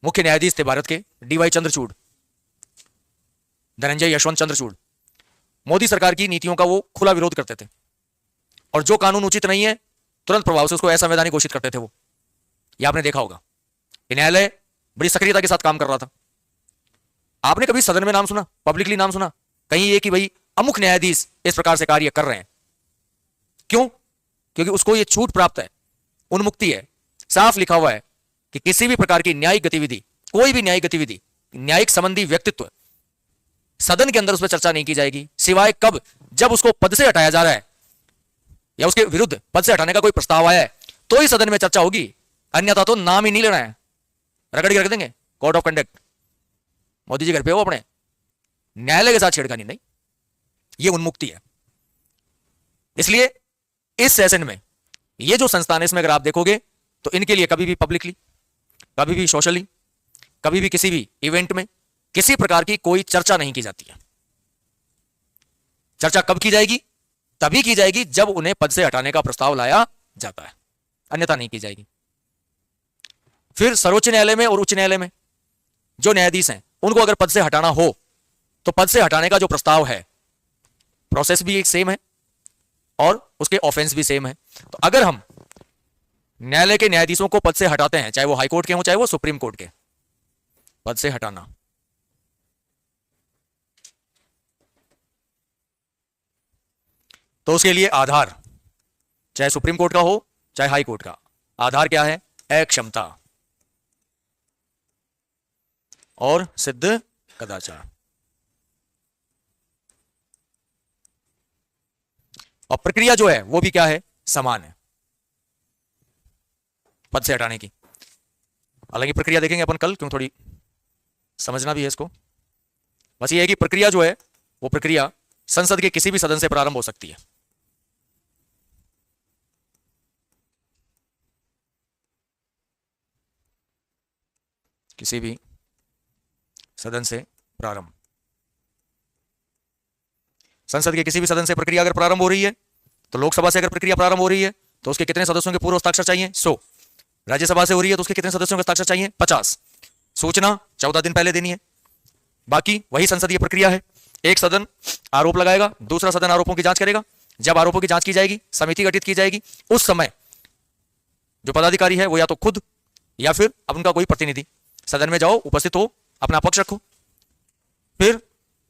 [SPEAKER 1] मुख्य न्यायाधीश थे भारत के, डीवाई चंद्रचूड़, धनंजय यशवंत चंद्रचूड़, मोदी सरकार की नीतियों का वो खुला विरोध करते थे, और जो कानून उचित नहीं है तुरंत प्रभाव से उसको असंवैधानिक घोषित करते थे वो। ये आपने देखा होगा। न्यायालय बड़ी सक्रियता के साथ काम कर रहा था। आपने कभी सदन में नाम सुना, पब्लिकली नाम सुना कहीं ये कि भाई अमुक न्यायाधीश इस प्रकार से कार्य कर रहे हैं? क्यों? क्योंकि उसको ये छूट प्राप्त है, उन्मुक्ति है। साफ लिखा हुआ है कि किसी भी प्रकार की न्यायिक गतिविधि, कोई भी न्यायिक गतिविधि, न्यायिक संबंधी व्यक्तित्व, सदन के अंदर उस पर चर्चा नहीं की जाएगी, सिवाय कब? जब उसको पद से हटाया जा रहा है या उसके विरुद्ध पद से हटाने का कोई प्रस्ताव आया है तो ही सदन में चर्चा होगी, अन्यथा तो नाम ही नहीं लेना है, रगड़ के रख देंगे। Code of conduct, Modi ji घर पे हो अपने, न्यायालय के साथ छेड़खानी नहीं। ये उन्मुक्ति है। इसलिए इस सेशन में ये जो संस्थान है, इसमें अगर आप देखोगे तो इनके लिए कभी भी पब्लिकली, कभी भी सोशली, कभी भी किसी भी इवेंट में किसी प्रकार की कोई चर्चा नहीं की जाती है। चर्चा कब की जाएगी? तभी की जाएगी जब उन्हें पद से हटाने का प्रस्ताव लाया जाता है, अन्यथा नहीं की जाएगी। फिर सर्वोच्च न्यायालय में और उच्च न्यायालय में जो न्यायाधीश हैं उनको अगर पद से हटाना हो तो पद से हटाने का जो प्रस्ताव है, प्रोसेस भी एक सेम है और उसके ऑफेंस भी सेम है। तो अगर हम न्यायालय के न्यायाधीशों को पद से हटाते हैं, चाहे वो हाई कोर्ट के हों चाहे वो सुप्रीम कोर्ट के, पद से हटाना तो उसके लिए आधार, चाहे सुप्रीम कोर्ट का हो चाहे हाई कोर्ट का, आधार क्या है? अक्षमता और सिद्ध कदाचार। और प्रक्रिया जो है वो भी क्या है? समान है पद से हटाने की। हालांकि प्रक्रिया देखेंगे अपन कल, क्यों थोड़ी समझना भी है इसको। बस ये है कि प्रक्रिया जो है वो प्रक्रिया संसद के किसी भी सदन से प्रारंभ हो सकती है। किसी भी सदन से प्रारंभ, संसद के किसी भी सदन से प्रक्रिया अगर प्रारंभ हो रही है, तो लोकसभा से अगर प्रक्रिया प्रारंभ हो रही है तो उसके कितने सदस्यों के पूर्व हस्ताक्षर चाहिए? 100। राज्यसभा से हो रही है तो उसके कितने सदस्यों के हस्ताक्षर चाहिए? 50। सूचना 14 दिन पहले देनी है। बाकी वही संसदीय प्रक्रिया है। एक सदन आरोप लगाएगा, दूसरा सदन आरोपों की जांच करेगा। जब आरोपों की जांच की जाएगी, समिति गठित की जाएगी, उस समय जो पदाधिकारी है वो या तो खुद या फिर अब उनका कोई प्रतिनिधि सदन में जाओ, उपस्थित हो, अपना पक्ष रखो। फिर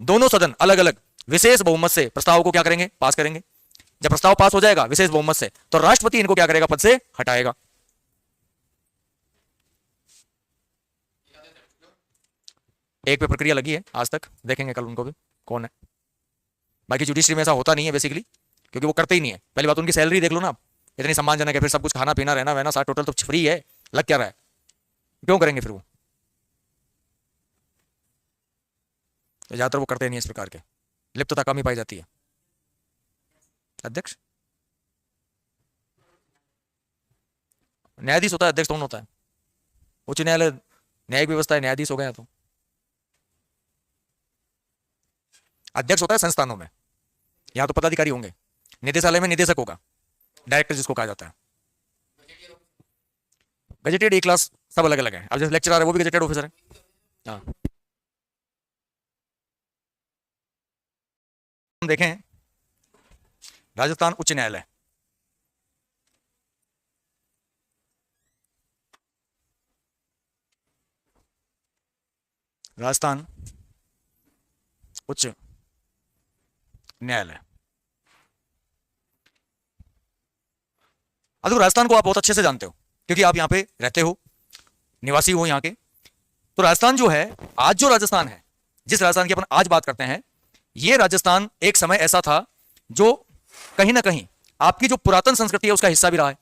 [SPEAKER 1] दोनों सदन अलग अलग विशेष बहुमत से प्रस्ताव को क्या करेंगे? पास करेंगे। जब प्रस्ताव पास हो जाएगा विशेष बहुमत से, तो राष्ट्रपति इनको क्या करेगा? पद से हटाएगा। एक पे प्रक्रिया लगी है आज तक, देखेंगे कल उनको भी कौन है। बाकी जुडिशरी में ऐसा होता नहीं है बेसिकली, क्योंकि वो करते ही नहीं है। पहली बात उनकी सैलरी देख लो ना आप, इतनी सम्मानजनक है, फिर सब कुछ खाना पीना रहना वहना सारा टोटल तो फ्री है, लग क्या रहा है? क्यों करेंगे फिर वो? तो ज्यादातर वो करते नहीं है इस प्रकार के, लिप्तता कम ही पाई जाती है। अध्यक्ष न्यायाधीश होता है, अध्यक्ष कौन होता है? उच्च न्यायालय न्यायिक व्यवस्था है, न्यायाधीश हो गया। तो अध्यक्ष होता है संस्थानों में, यहां तो पदाधिकारी होंगे। निदेशालय में निदेशक होगा, डायरेक्टर जिसको कहा जाता है। गजेटेड ए क्लास सब अलग अलग है। अब जैसे लेक्चरर है वो भी गजेटेड ऑफिसर है। हाँ, हम देखें राजस्थान उच्च न्यायालय, राजस्थान उच्च न्यायालय। अब राजस्थान को आप बहुत अच्छे से जानते हो क्योंकि आप यहां पे रहते हो, निवासी हो यहां के। तो राजस्थान जो है, आज जो राजस्थान है, जिस राजस्थान की अपन आज बात करते हैं, यह राजस्थान एक समय ऐसा था जो कहीं ना कहीं आपकी जो पुरातन संस्कृति है उसका हिस्सा भी रहा है।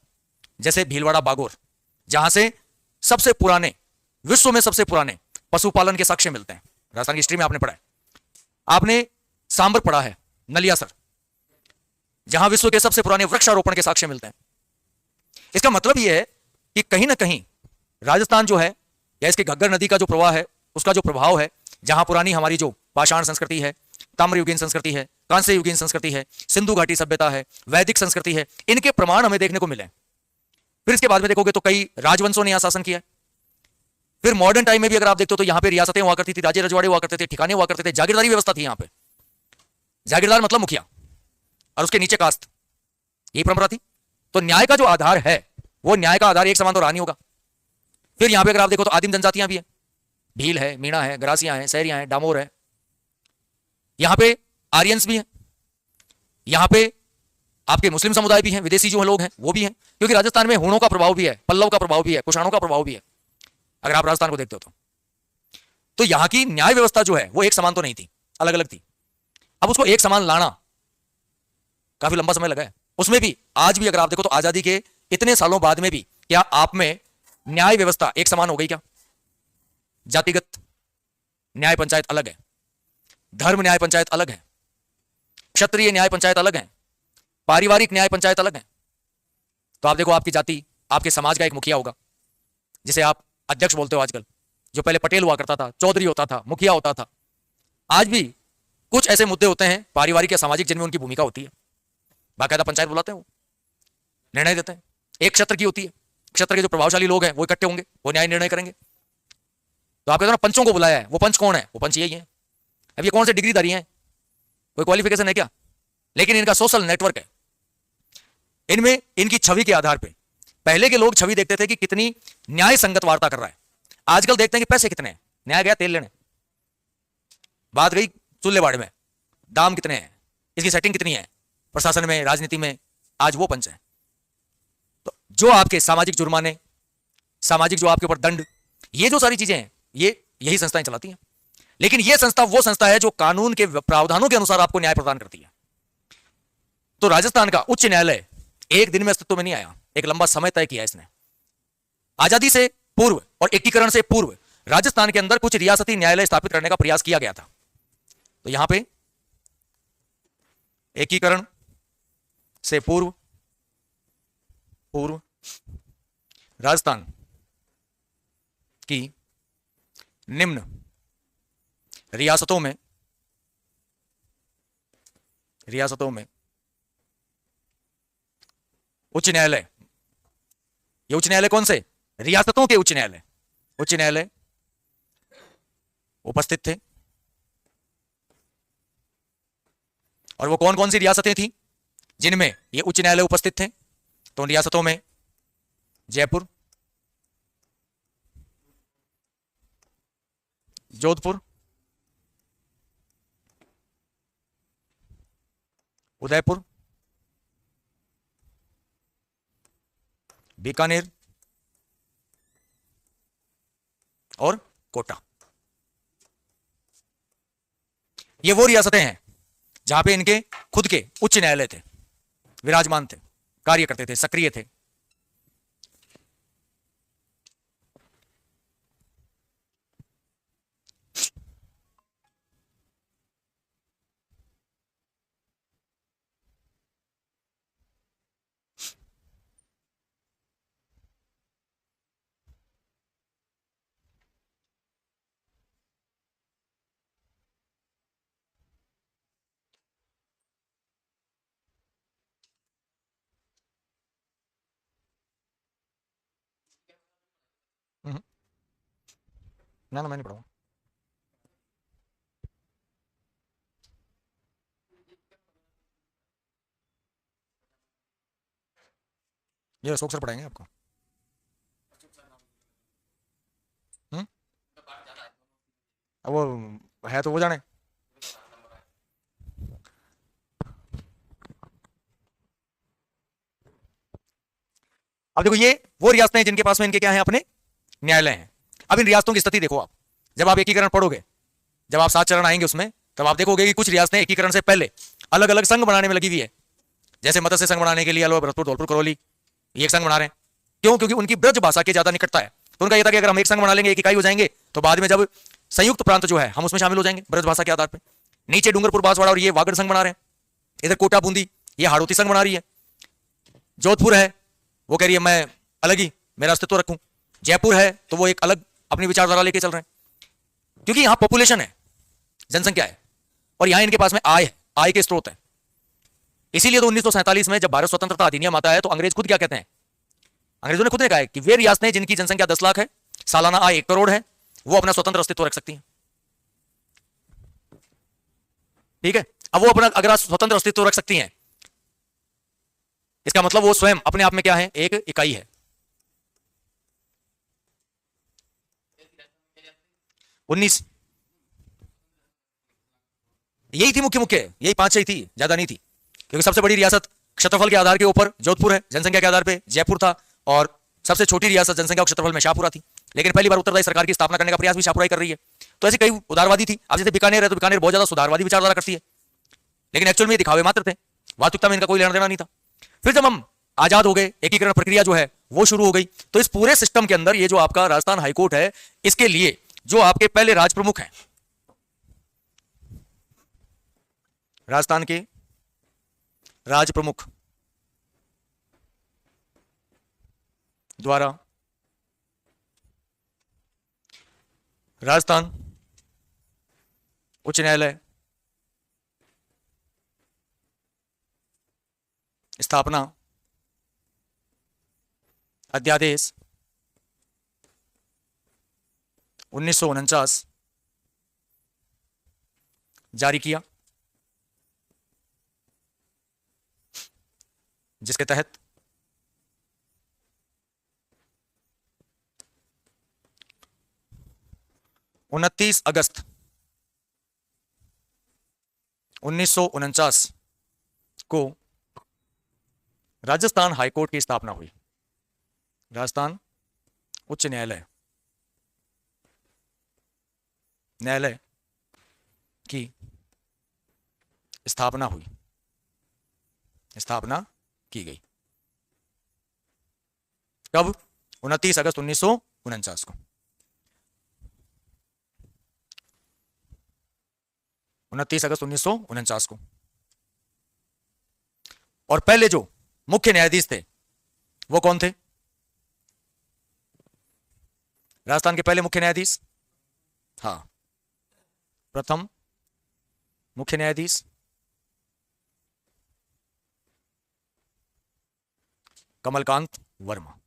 [SPEAKER 1] जैसे भीलवाड़ा बागोर, जहां से सबसे पुराने, विश्व में सबसे पुराने पशुपालन के साक्ष्य मिलते हैं। राजस्थान की हिस्ट्री में आपने पढ़ा है, आपने सांबर पढ़ा है, नलियासर, जहां विश्व के सबसे पुराने वृक्षारोपण के साक्ष्य मिलते हैं। इसका मतलब यह है कि कहीं ना कहीं राजस्थान जो है, या इसके घग्गर नदी का जो प्रवाह है उसका जो प्रभाव है, जहां पुरानी हमारी जो पाषाण संस्कृति है, ताम्रयुगीन संस्कृति है, कांस्य युगीन संस्कृति है, सिंधु घाटी सभ्यता है, वैदिक संस्कृति है, इनके प्रमाण हमें देखने को मिले। फिर इसके बाद में देखोगे तो कई राजवंशों ने यहां शासन किया। फिर मॉडर्न टाइम में भी अगर आप देखते हो तो यहां पे रियासतें हुआ करती थी, राज्य रजवाड़े हुआ करते थे, ठिकाने हुआ करते थे, जागीरदारी व्यवस्था थी यहां पे। जागीरदार मतलब मुखिया और उसके नीचे कास्ट, यही परंपरा थी। तो न्याय का जो आधार है वो न्याय का आधार एक समान तो रहा नहीं होगा। फिर यहां पे अगर आप देखो तो आदिम जनजातियां भी है, भील है, मीणा है, गरासियां हैं, सहरियां हैं, डामोर है, यहां पे आर्यंस भी हैं, यहां पे आपके मुस्लिम समुदाय भी हैं, विदेशी जो लोग हैं वो भी हैं, क्योंकि राजस्थान में हूणों का प्रभाव भी है, पल्लव का प्रभाव भी है, कुषाणों का प्रभाव भी है। अगर आप राजस्थान को देखते हो तो यहां की न्याय व्यवस्था जो है वो एक समान तो नहीं थी, अलग अलग थी। अब उसको एक समान लाना काफी लंबा समय लगा है। उसमें भी आज भी अगर आप देखो तो आजादी के इतने सालों बाद में भी क्या आप में न्याय व्यवस्था एक समान हो गई क्या? जातिगत न्याय पंचायत अलग है, धर्म न्याय पंचायत अलग है, क्षत्रिय न्याय पंचायत अलग है, पारिवारिक न्याय पंचायत अलग है। तो आप देखो आपकी जाति, आपके समाज का एक मुखिया होगा जिसे आप अध्यक्ष बोलते हो आजकल, जो पहले पटेल हुआ करता था, चौधरी होता था, मुखिया होता था। आज भी कुछ ऐसे मुद्दे होते हैं पारिवारिक या सामाजिक जिनमें उनकी भूमिका होती है, बाकायदा पंचायत बुलाते हैं, वो निर्णय देते हैं। एक क्षेत्र की होती है, क्षेत्र के जो प्रभावशाली लोग हैं वो इकट्ठे होंगे, वो न्याय निर्णय करेंगे। तो आप कहते हो ना पंचों को बुलाया है, वो पंच कौन है? वो पंच यही है। अब ये कौन से डिग्रीधारी हैं, कोई क्वालिफिकेशन है क्या? लेकिन इनका सोशल नेटवर्क है। इनमें इनकी छवि के आधार पर पहले के लोग छवि देखते थे कि कितनी न्याय संगत वार्ता कर रहा है, आजकल देखते हैं कि पैसे कितने हैं, न्याय गया तेल लेने, बात गई चूल्हे बाड़े में, दाम कितने हैं, इसकी सेटिंग कितनी है, प्रशासन में, राजनीति में, आज वो पंच है। तो जो आपके सामाजिक जुर्माने, सामाजिक जो आपके ऊपर दंड, ये जो सारी चीजें हैं, ये यही संस्थाएं चलाती हैं। लेकिन ये संस्था वो संस्था है जो कानून के प्रावधानों के अनुसार आपको न्याय प्रदान करती है। तो राजस्थान का उच्च न्यायालय एक दिन में अस्तित्व में नहीं आया, एक लंबा समय तय किया इसने। आजादी से पूर्व और एकीकरण से पूर्व राजस्थान के अंदर कुछ रियासती न्यायालय स्थापित करने का प्रयास किया गया था। तो यहां पे एकीकरण से पूर्व राजस्थान की निम्न रियासतों में उच्च न्यायालय, ये उच्च न्यायालय कौन से? रियासतों के उच्च न्यायालय उपस्थित थे। और वो कौन कौन सी रियासतें थी जिनमें ये उच्च न्यायालय उपस्थित थे? तो उन रियासतों में जयपुर, जोधपुर, उदयपुर, बीकानेर और कोटा। ये वो रियासतें हैं जहां पे इनके खुद के उच्च न्यायालय थे, विराजमान थे, कार्य करते थे, सक्रिय थे। ना मैं नहीं पढ़ूंगा। ये अशोक सर पढ़ाएंगे आपको। अब वो है तो वो जाने। अब देखो ये वो रियासतें हैं जिनके पास में इनके क्या है, अपने न्यायालय हैं। अब इन रियासतों की स्थिति देखो आप, जब आप एकीकरण पढ़ोगे, जब आप 7 चरण आएंगे उसमें, तब आप देखोगे कि कुछ रियासतें एकीकरण से पहले अलग अलग संघ बनाने में लगी हुई है। जैसे मत्स्य संघ बनाने के लिए अलवर, भरतपुर, धौलपुर, करौली, ये एक संघ बना रहे हैं। क्यों? क्योंकि उनकी ब्रज भाषा की ज्यादा निकटता है। तो उनका यह था कि अगर हम एक संघ बना लेंगे, एक इकाई हो जाएंगे, तो बाद में जब संयुक्त प्रांत जो है हम उसमें शामिल हो जाएंगे ब्रज भाषा के आधार पर। नीचे डूंगरपुर, बांसवाड़ा और ये वागड़ संघ बना रहे हैं। इधर कोटा, बूंदी, ये हाड़ौती संघ बना रही है। जोधपुर है, वो कह रही है मैं अलग ही मेरा अस्तित्व रखूं। जयपुर है तो वो एक अलग अपनी विचारधारा लेके चल रहे हैं, क्योंकि यहां पॉपुलेशन है, जनसंख्या है, और यहां इनके पास में आय है, आय के स्रोत है। इसीलिए तो 1947 में जब भारत स्वतंत्रता अधिनियम आता है तो अंग्रेज खुद क्या कहते हैं? अंग्रेजों ने खुद ने कहा है कि वे रियासतें जिनकी जनसंख्या 10 लाख है, सालाना आय 1 करोड़ है, वो अपना स्वतंत्र अस्तित्व रख सकती हैं। ठीक है, अब वो अपना अगर स्वतंत्र अस्तित्व रख सकती हैं, इसका मतलब वो स्वयं अपने आप में क्या है? एक इकाई है। 19 यही थी, मुख्य यही 5-6 थी, ज्यादा नहीं थी, क्योंकि सबसे बड़ी रियासत क्षेत्रफल के आधार के ऊपर जोधपुर है, जनसंख्या के आधार पे जयपुर था, और सबसे छोटी रियासत जनसंख्या और क्षेत्रफल में शाहपुरा थी। लेकिन पहली बार उत्तरदायी सरकार की स्थापना करने का प्रयास भी शाहपुरा ही कर रही है। तो ऐसी कई उदारवादी थी। अब जैसे बीकानेर है तो बीकानेर बहुत ज्यादा सुधारवादी विचारधारा करती है, लेकिन एक्चुअल में ये दिखावे मात्र थे, वास्तविकता में इनका कोई लेना देना नहीं था। फिर जब हम आजाद हो गए, एकीकरण प्रक्रिया जो है वो शुरू हो गई, तो इस पूरे सिस्टम के अंदर ये जो आपका राजस्थान हाईकोर्ट है, इसके लिए जो आपके पहले राज प्रमुख हैं, राजस्थान के राज प्रमुख द्वारा राजस्थान उच्च न्यायालय स्थापना अध्यादेश 1949 जारी किया, जिसके तहत 29 अगस्त 1949 को राजस्थान हाईकोर्ट की स्थापना हुई। राजस्थान उच्च न्यायालय की स्थापना हुई, स्थापना की गई कब? 29 अगस्त 1949 को। 29 अगस्त 1949 को। और पहले जो मुख्य न्यायाधीश थे वो कौन थे? राजस्थान के पहले मुख्य न्यायाधीश, हाँ, प्रथम मुख्य न्यायाधीश कमलकांत वर्मा।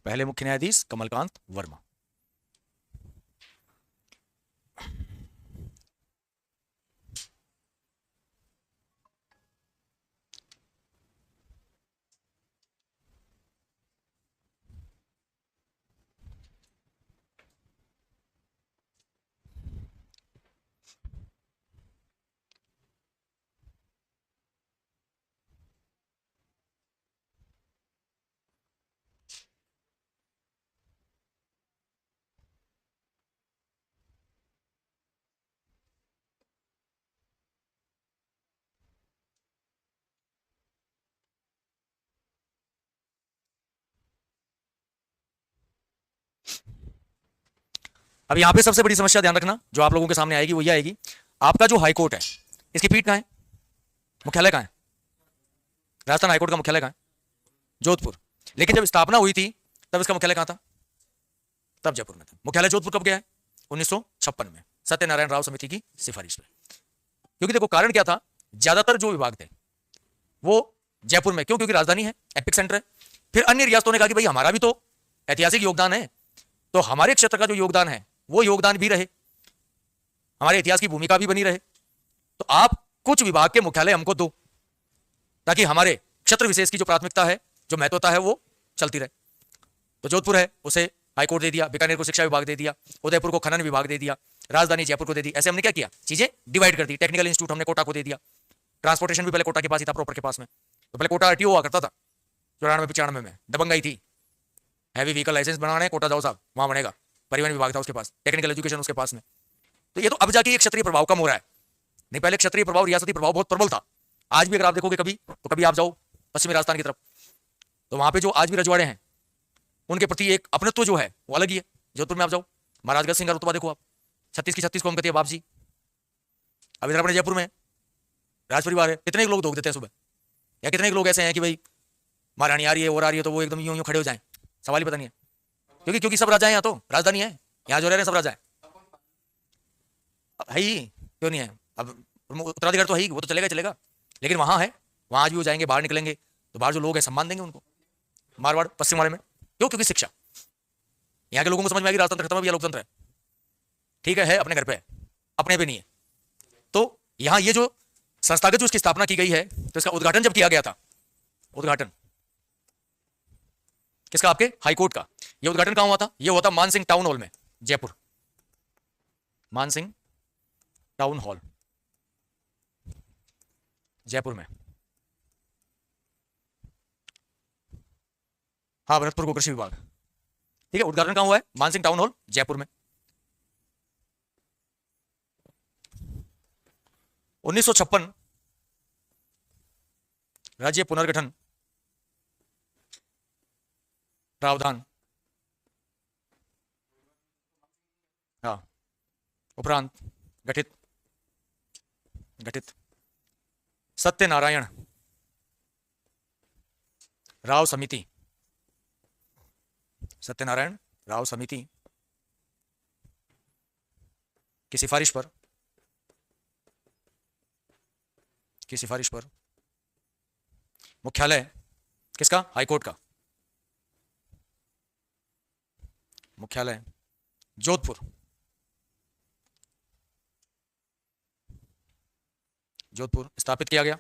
[SPEAKER 1] पहले मुख्य न्यायाधीश कमलकांत वर्मा। अब यहां पे सबसे बड़ी समस्या ध्यान रखना जो आप लोगों के सामने आएगी वो ये आएगी, आपका जो हाईकोर्ट है इसकी पीठ कहां है, मुख्यालय कहां है? राजस्थान हाईकोर्ट का मुख्यालय कहां है? जोधपुर। लेकिन जब स्थापना हुई थी तब इसका मुख्यालय कहां था? तब जयपुर में था। मुख्यालय जोधपुर कब गया है? 1956 में, सत्यनारायण राव समिति की सिफारिश पे। क्योंकि देखो कारण क्या था, ज्यादातर जो विभाग थे वो जयपुर में, क्यों? क्योंकि राजधानी है, एपिक सेंटर है। फिर अन्य रियासतों ने कहा कि भाई हमारा भी तो ऐतिहासिक योगदान है, तो हमारे क्षेत्र का जो योगदान है वो योगदान भी रहे, हमारे इतिहास की भूमिका भी बनी रहे, तो आप कुछ विभाग के मुख्यालय हमको दो ताकि हमारे क्षेत्र विशेष की जो प्राथमिकता है, जो महत्वता है वो चलती रहे। तो जोधपुर है उसे हाईकोर्ट दे दिया, बीकानेर को शिक्षा विभाग दे दिया, उदयपुर को खनन विभाग दे दिया, राजधानी जयपुर को दे दी। ऐसे हमने क्या किया, चीजें डिवाइड कर दी। टेक्निकल इंस्टीट्यूट हमने कोटा को दे दिया, ट्रांसपोर्टेशन भी पहले कोटा के पास ही था, प्रॉपर के पास में। तो पहले कोटा आरटीओ हुआ करता था 94-95 में, दबंगाई थी, हैवी व्हीकल लाइसेंस बनाने कोटा जाओ साहब, वहां बनेगा। परिवहन विभाग था उसके पास, टेक्निकल एजुकेशन उसके पास में। तो ये तो अब जाके एक क्षेत्रीय प्रभाव कम हो रहा है, नहीं पहले क्षेत्रीय प्रभाव, रियासती प्रभाव बहुत प्रबल था। आज भी अगर आप देखोगे कभी, तो कभी आप जाओ पश्चिमी राजस्थान की तरफ, तो वहां पे जो आज भी रजवाड़े हैं उनके प्रति एक अपनत्व जो है वो अलग ही है। जोधपुर में आप जाओ, महाराजगंज सिंह का रुतबा देखो आप, 36 की 36 को हम कहते हैं बाप जी। अब इधर अपने जयपुर में राज परिवार है, कितने लोग धोख देते हैं सुबह, या कितने लोग ऐसे हैं कि भाई महारानी आ रही है और आ रही है तो वो एकदम यूं यूं खड़े हो जाएं, सवाल ही पता नहीं है। क्योंकि सब राजा हैं, यहाँ तो राजधानी है, यहाँ जो रह रहे हैं सब राजा है ही, क्यों नहीं है? अब उत्तराधिकार तो है ही, वो तो चलेगा, लेकिन वहां है, वहां आज भी वो जाएंगे, बाहर निकलेंगे तो बाहर जो लोग हैं सम्मान देंगे उनको, मारवाड़ पश्चिम वाले में। क्यों? क्योंकि शिक्षा, यहाँ के लोगों को समझ में आ गई राजतंत्र खत्म हो गया, लोकतंत्र है, ठीक है अपने घर पे है, अपने पे नहीं है। तो यहां ये जो संस्थागत जो इसकी स्थापना की गई है, तो इसका उद्घाटन जब किया गया था, उद्घाटन किसका? आपके हाईकोर्ट का। ये उद्घाटन कहां हुआ था? ये हुआ था मानसिंह टाउन हॉल में, जयपुर, मानसिंह टाउन हॉल जयपुर में। हाँ, भरतपुर को कृषि विभाग, ठीक है। उद्घाटन कहां हुआ है? मानसिंह टाउन हॉल जयपुर में। 1956 राज्य पुनर्गठन प्रावधान, हाँ, उपरांत गठित सत्यनारायण राव समिति, सत्यनारायण राव समिति की सिफारिश पर मुख्यालय किसका? हाईकोर्ट का मुख्यालय जोधपुर स्थापित किया गया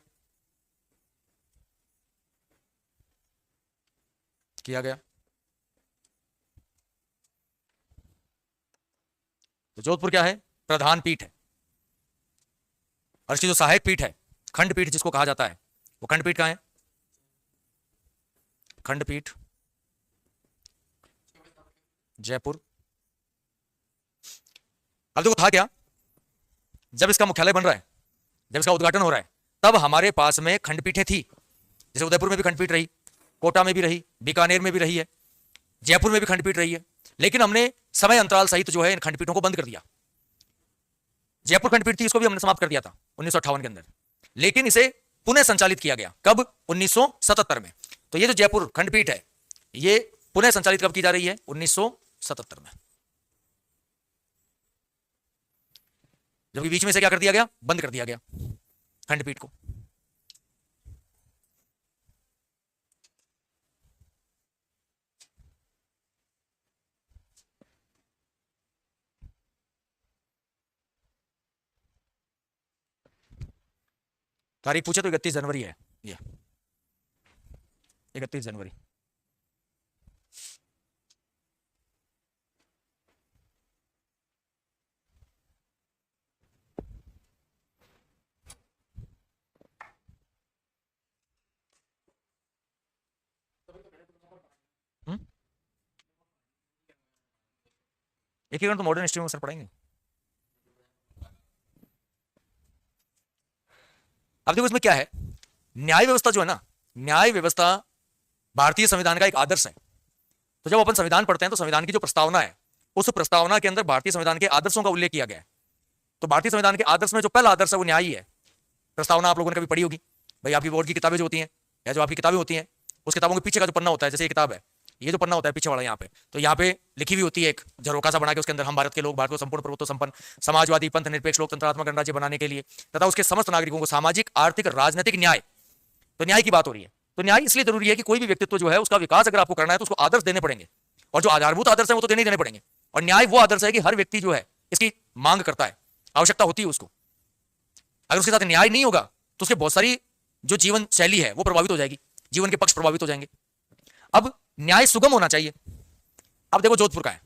[SPEAKER 1] तो जोधपुर क्या है? प्रधान पीठ है, और इसकी जो सहायक पीठ है, खंडपीठ जिसको कहा जाता है, वो खंडपीठ कहां है? खंडपीठ जयपुर। अब देखो था क्या, जब इसका मुख्यालय बन रहा है, जब इसका उद्घाटन हो रहा है, तब हमारे पास में खंडपीठें थी। जैसे उदयपुर में भी खंडपीठ रही, कोटा में भी रही, बीकानेर में भी रही है, जयपुर में भी खंडपीठ रही है, लेकिन हमने समय अंतराल सहित जो है इन खंडपीठों को बंद कर दिया। जयपुर खंडपीठ थी, इसको भी हमने समाप्त कर दिया था 1958 के अंदर, लेकिन इसे पुनः संचालित किया गया कब? 1977 में। तो ये जो जयपुर खंडपीठ है, ये पुनः संचालित कब की जा रही है? 1977 में। जबकि बीच में से क्या कर दिया गया? बंद कर दिया गया खंडपीठ को। तारीख पूछे तो 31 जनवरी है, ये 31 जनवरी। एकीकरण तो मॉडर्न हिस्ट्री में सर पढ़ेंगे। अब देखो इसमें क्या है, न्याय व्यवस्था जो है ना, न्याय व्यवस्था भारतीय संविधान का एक आदर्श है। तो जब अपन संविधान पढ़ते हैं तो संविधान की जो प्रस्तावना है, उस प्रस्तावना के अंदर भारतीय संविधान के आदर्शों का उल्लेख किया गया है। तो भारतीय संविधान के आदर्श में जो पहला आदर्श है वो न्याय ही है। प्रस्तावना आप लोगों ने कभी पढ़ी होगी भाई, आपकी बोर्ड की किताबें जो होती हैं, या जो आपकी किताबें होती हैं, उस किताबों के पीछे का जो पन्ना होता है, जैसे ये किताब है, ये जो पन्ना होता है पीछे वाला यहाँ पे, तो यहाँ पे लिखी हुई होती है एक झरोका सा बना के, उसके अंदर हम भारत के लोग, भारत को संपूर्ण प्रभुत्व संपन्न समाजवादी पंथ निरपेक्ष लोकतंत्रात्मक गणराज्य बनाने के लिए तथा उसके समस्त नागरिकों को सामाजिक आर्थिक राजनीतिक न्याय, तो न्याय की बात हो रही है। तो न्याय इसलिए जरूरी है कि कोई भी व्यक्तित्व जो है उसका विकास अगर आपको करना है तो उसको आदर्श देने पड़ेंगे, और जो आधारभूत आदर्श है वो तो देने ही देने पड़ेंगे। और न्याय वो आदर्श है कि हर व्यक्ति जो है इसकी मांग करता है, आवश्यकता होती है उसको। अगर उसके साथ न्याय नहीं होगा तो उसके बहुत सारी जो जीवन शैली है वो प्रभावित हो जाएगी, जीवन के पक्ष प्रभावित हो जाएंगे। अब न्याय सुगम होना चाहिए। अब देखो जोधपुर का है,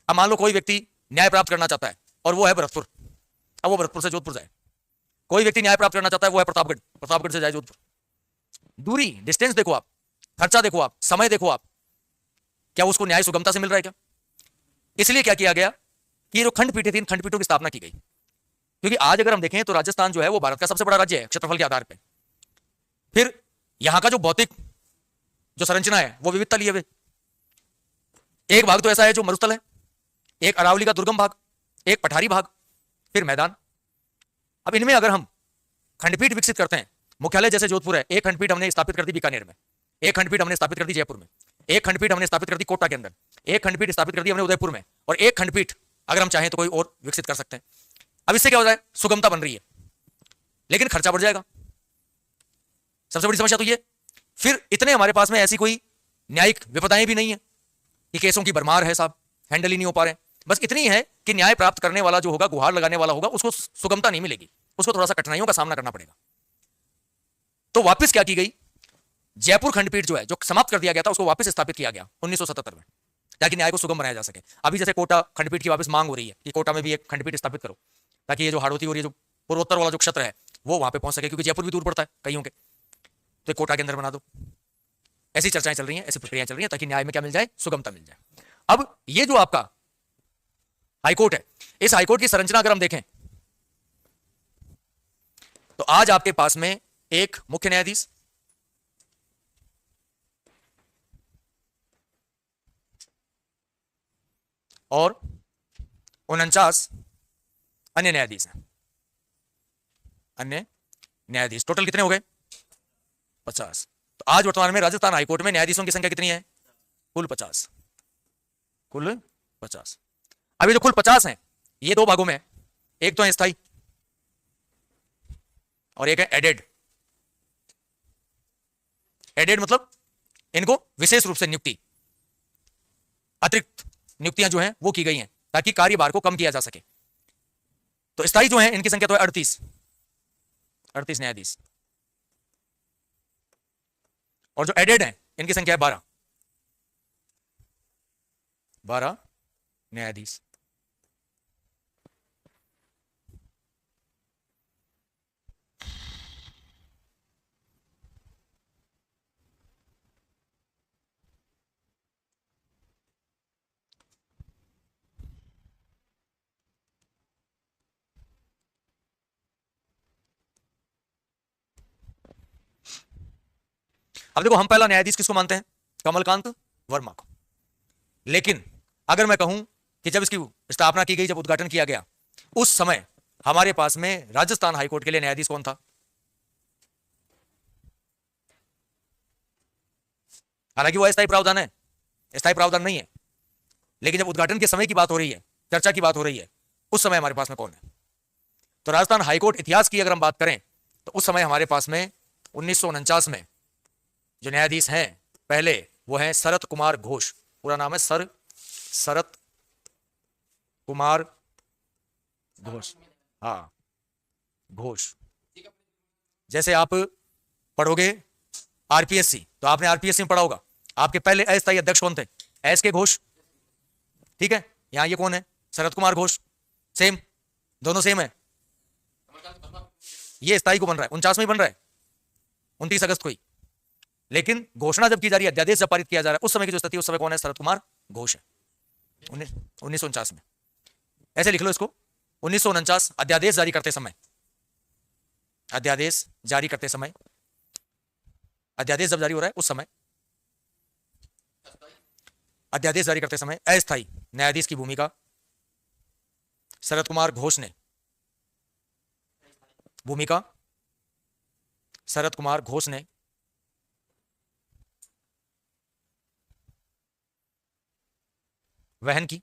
[SPEAKER 1] अब मान लो कोई व्यक्ति न्याय प्राप्त करना चाहता है और वो है भरतपुर, अब वो भरतपुर से जोधपुर जाए। कोई व्यक्ति न्याय प्राप्त करना चाहता है, वो है प्रतापगढ़, प्रतापगढ़ से जाए जोधपुर। दूरी, डिस्टेंस देखो आप, खर्चा देखो आप, समय देखो आप, क्या उसको न्याय सुगमता से मिल रहा है क्या? इसलिए क्या किया गया कि ये जो खंडपीठें थी, इन खंडपीठों की स्थापना की गई। क्योंकि आज अगर हम देखें तो राजस्थान जो है वो भारत का सबसे बड़ा राज्य है क्षेत्रफल के आधार पर। फिर यहां का जो भौतिक जो संरचना है वो विविधता लिए हुए, एक भाग तो ऐसा है जो मरुस्थल है, एक अरावली का दुर्गम भाग, एक पठारी भाग, फिर मैदान। अब इनमें अगर हम खंडपीठ विकसित करते हैं, मुख्यालय जैसे जोधपुर है, एक खंडपीठ हमने स्थापित कर दी बीकानेर में, एक खंडपीठ हमने स्थापित कर दी जयपुर में, एक खंडपीठ हमने स्थापित कर दी कोटा के अंदर, एक खंडपीठ स्थापित कर दी हमने उदयपुर में, और एक खंडपीठ अगर हम चाहें तो कोई और विकसित कर सकते हैं। अब इससे क्या हो रहा है? सुगमता बन रही है, लेकिन खर्चा बढ़ जाएगा, सबसे बड़ी समस्या तो ये। फिर इतने हमारे पास में ऐसी कोई न्यायिक विपदाएं भी नहीं है कि केसों की भरमार है साहब, हैंडल ही नहीं हो पा रहे। बस इतनी है कि न्याय प्राप्त करने वाला जो होगा, गुहार लगाने वाला होगा, उसको सुगमता नहीं मिलेगी, उसको थोड़ा सा कठिनाइयों का सामना करना पड़ेगा। तो वापस क्या की गई, जयपुर खंडपीठ जो है, जो समाप्त कर दिया गया था, उसको वापस स्थापित किया गया 1977 में, ताकि न्याय को सुगम बनाया जा सके। अभी जैसे कोटा खंडपीठ की वापस मांग हो रही है कि कोटा में भी एक खंडपीठ स्थापित करो, ताकि ये जो हाड़ौती और ये जो पूर्वोत्तर वाला जो क्षेत्र है वो वहां पे पहुंच सके, क्योंकि जयपुर भी दूर पड़ता है कईयों के, तो कोटा के अंदर बना दो। ऐसी चर्चाएं चल रही हैं, ऐसी प्रक्रियाएं चल रही हैं, ताकि न्याय में क्या मिल जाए? सुगमता मिल जाए। अब ये जो आपका हाईकोर्ट है, इस हाईकोर्ट की संरचना अगर हम देखें तो आज आपके पास में एक मुख्य न्यायाधीश, और 49 अन्य न्यायाधीश हैं। अन्य न्यायाधीश टोटल कितने हो गए? 50। तो आज वर्तमान में राजस्थान हाईकोर्ट में न्यायाधीशों की संख्या कितनी है? कुल 50। कुल 50। अभी जो कुल 50 हैं ये दो भागों में है, एक तो है स्थायी और एक है एडेड। एडेड मतलब इनको विशेष रूप से नियुक्ति, अतिरिक्त नियुक्तियां जो हैं वो की गई हैं ताकि कार्यभार को कम किया जा सके। तो स्थायी जो हैं इनकी संख्या तो है 38 न्यायाधीश, और जो एडेड हैं इनकी संख्या है 12 न्यायाधीश। अब देखो, हम पहला न्यायाधीश किसको मानते हैं? कमलकांत वर्मा को। लेकिन अगर मैं कहूं कि जब इसकी स्थापना की गई, जब उद्घाटन किया गया, उस समय हमारे पास में राजस्थान हाईकोर्ट के लिए न्यायाधीश कौन था? हालांकि वो अस्थायी प्रावधान है, स्थायी प्रावधान नहीं है, लेकिन जब उद्घाटन के समय की बात हो रही है, चर्चा की बात हो रही है, उस समय हमारे पास में कौन है? तो राजस्थान हाईकोर्ट इतिहास की अगर हम बात करें तो उस समय हमारे पास में 1949 में जो न्यायाधीश हैं पहले, वो हैं शरत कुमार घोष। पूरा नाम है शरत कुमार घोष। हाँ, घोष। जैसे आप पढ़ोगे आरपीएससी, तो आपने आरपीएससी में पढ़ा होगा, आपके पहले अस्थायी अध्यक्ष कौन थे? एस के घोष। ठीक है, यहां ये कौन है? शरद कुमार घोष। सेम, दोनों सेम है। ये स्थायी को बन रहा है, 49 में ही बन रहा है, 29 अगस्त को ही। लेकिन घोषणा जब की जा रही है, अध्यादेश जब पारित किया जा रहा है, उस समय की जो स्थिति, उस समय कौन है? शरद कुमार घोष है, 1949 में। ऐसे लिख लो इसको, 1949 अध्यादेश जारी करते समय, अध्यादेश जारी करते समय, अध्यादेश जब जारी हो रहा है उस समय, अध्यादेश जारी करते समय अस्थायी न्यायाधीश की भूमिका शरद कुमार घोष ने, शरद कुमार घोष ने वहन की।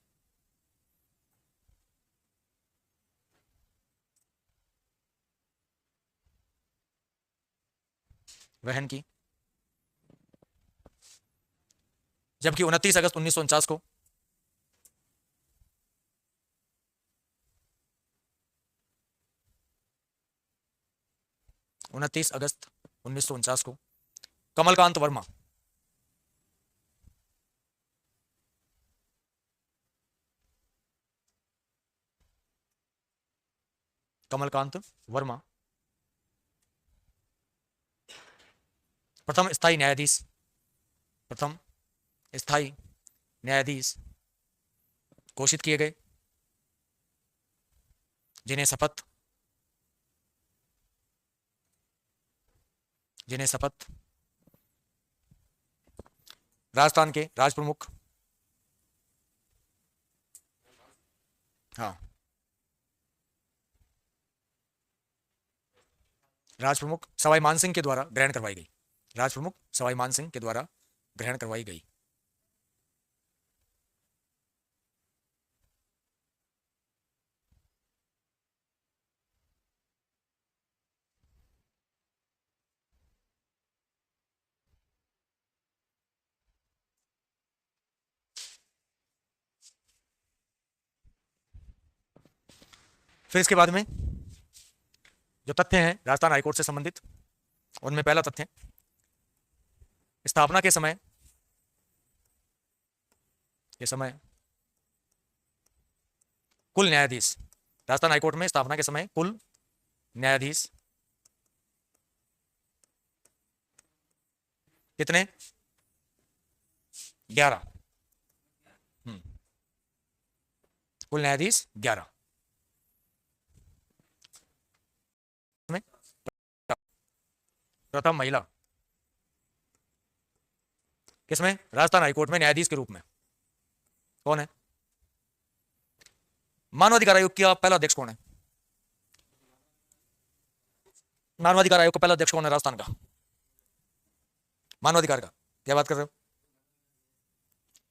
[SPEAKER 1] वहन की, जबकि 29 अगस्त 1949 को कमलकांत वर्मा, प्रथम स्थायी न्यायाधीश घोषित किए गए, जिन्हें शपथ राजस्थान के राजप्रमुख, हाँ, राजप्रमुख सवाई मानसिंह के द्वारा ग्रहण करवाई गई, राजप्रमुख सवाई मानसिंह के द्वारा ग्रहण करवाई गई। फिर इसके बाद में जो तथ्य हैं राजस्थान हाईकोर्ट से संबंधित, उनमें पहला तथ्य, स्थापना के समय, कुल न्यायाधीश, राजस्थान हाईकोर्ट में स्थापना के समय कुल न्यायाधीश कितने? 11। कुल न्यायाधीश 11 में प्रथम महिला किसमें? राजस्थान हाईकोर्ट में न्यायाधीश के रूप में कौन है? मानवाधिकार आयोग का पहला अध्यक्ष कौन है? मानवाधिकार आयोग का पहला अध्यक्ष कौन है राजस्थान का? मानवाधिकार का क्या बात कर रहे हो?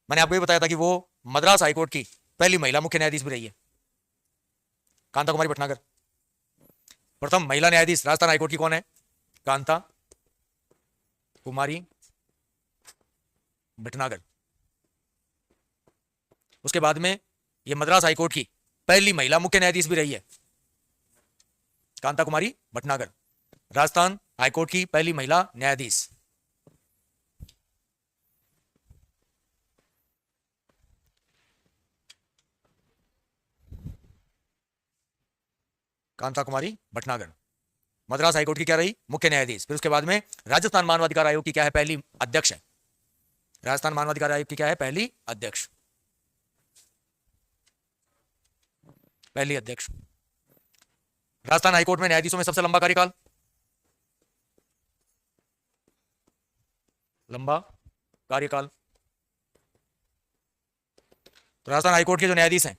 [SPEAKER 1] मैंने आपको ये बताया था कि वो मद्रास हाईकोर्ट की पहली महिला मुख्य न्यायाधीश भी रही है, कांता कुमारी भटनागर। प्रथम महिला न्यायाधीश राजस्थान हाईकोर्ट की कौन है? कांता कुमारी भटनागर। उसके बाद में ये मद्रास हाईकोर्ट की पहली महिला मुख्य न्यायाधीश भी रही है, कांता कुमारी भटनागर, राजस्थान हाईकोर्ट की पहली महिला न्यायाधीश। कांता कुमारी भटनागर मद्रास हाईकोर्ट की क्या रही? मुख्य न्यायाधीश। फिर उसके बाद में राजस्थान मानवाधिकार आयोग की क्या है? पहली अध्यक्ष है। राजस्थान मानवाधिकार आयोग की क्या है? पहली अध्यक्ष, पहली अध्यक्ष। राजस्थान हाईकोर्ट में न्यायाधीशों में सबसे लंबा कार्यकाल, लंबा कार्यकाल। तो राजस्थान हाईकोर्ट के जो न्यायाधीश हैं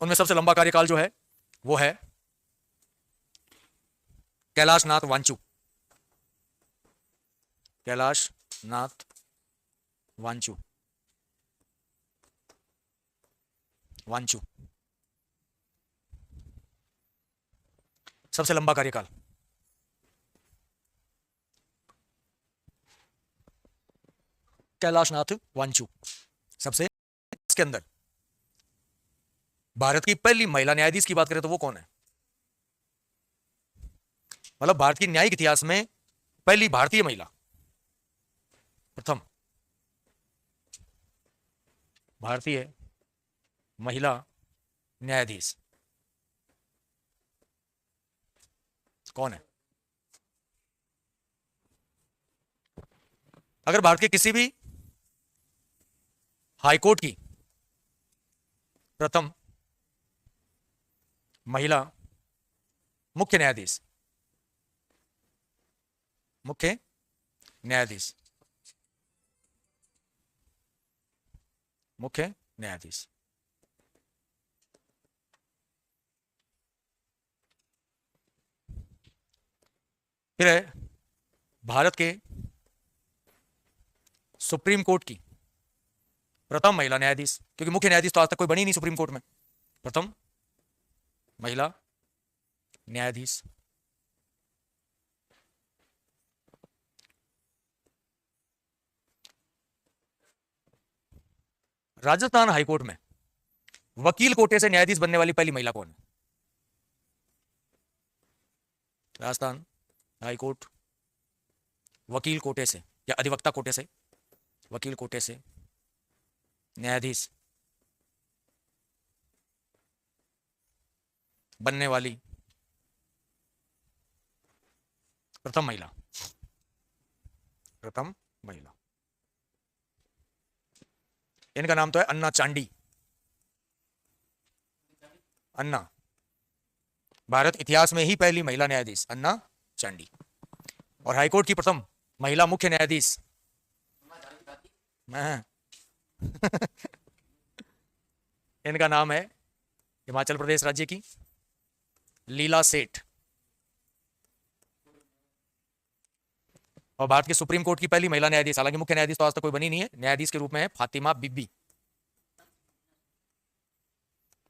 [SPEAKER 1] उनमें सबसे लंबा कार्यकाल जो है वो है कैलाश नाथ वांचू। कैलाश नाथ वांचू, वांचू सबसे लंबा कार्यकाल। कैलाशनाथ वांचू सबसे। इसके अंदर भारत की पहली महिला न्यायाधीश की बात करें तो वो कौन है? मतलब भारत की न्यायिक इतिहास में पहली भारतीय महिला, प्रथम भारतीय महिला न्यायाधीश कौन है? अगर भारत के किसी भी हाईकोर्ट की प्रथम महिला मुख्य न्यायाधीश, मुख्य न्यायाधीश, मुख्य न्यायाधीश, फिर है भारत के सुप्रीम कोर्ट की प्रथम महिला न्यायाधीश, क्योंकि मुख्य न्यायाधीश तो आज तक कोई बनी नहीं सुप्रीम कोर्ट में, प्रथम महिला न्यायाधीश। राजस्थान हाईकोर्ट में वकील कोटे से न्यायाधीश बनने वाली पहली महिला कौन है? राजस्थान हाईकोर्ट वकील कोटे से या अधिवक्ता कोटे से, वकील कोटे से न्यायाधीश बनने वाली प्रथम महिला, प्रथम महिला। इनका नाम तो है अन्ना चांडी। अन्ना, भारत इतिहास में ही पहली महिला न्यायाधीश अन्ना चांडी। और हाईकोर्ट की प्रथम महिला मुख्य न्यायाधीश मैं इनका नाम है हिमाचल प्रदेश राज्य की लीला सेठ। और भारत के सुप्रीम कोर्ट की पहली महिला न्यायाधीश, हालांकि मुख्य न्यायाधीश तो आज तक कोई बनी नहीं है, न्यायाधीश के रूप में है फातिमा बीबी।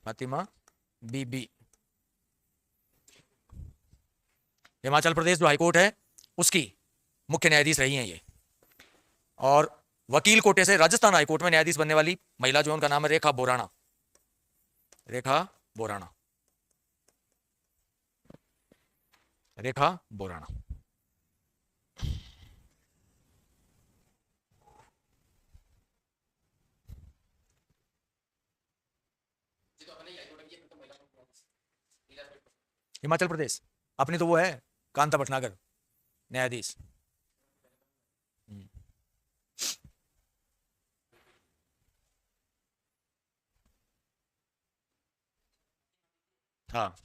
[SPEAKER 1] फातिमा बीबी। हिमाचल प्रदेश जो हाईकोर्ट है उसकी मुख्य न्यायाधीश रही हैं ये। और वकील कोटे से राजस्थान हाईकोर्ट में न्यायाधीश बनने वाली महिला जो उनका नाम है रेखा बोराणा। रेखा बोराणा, रेखा बोराणा। हिमाचल प्रदेश अपनी तो वो है कांता भटनागर न्यायाधीश। हाँ,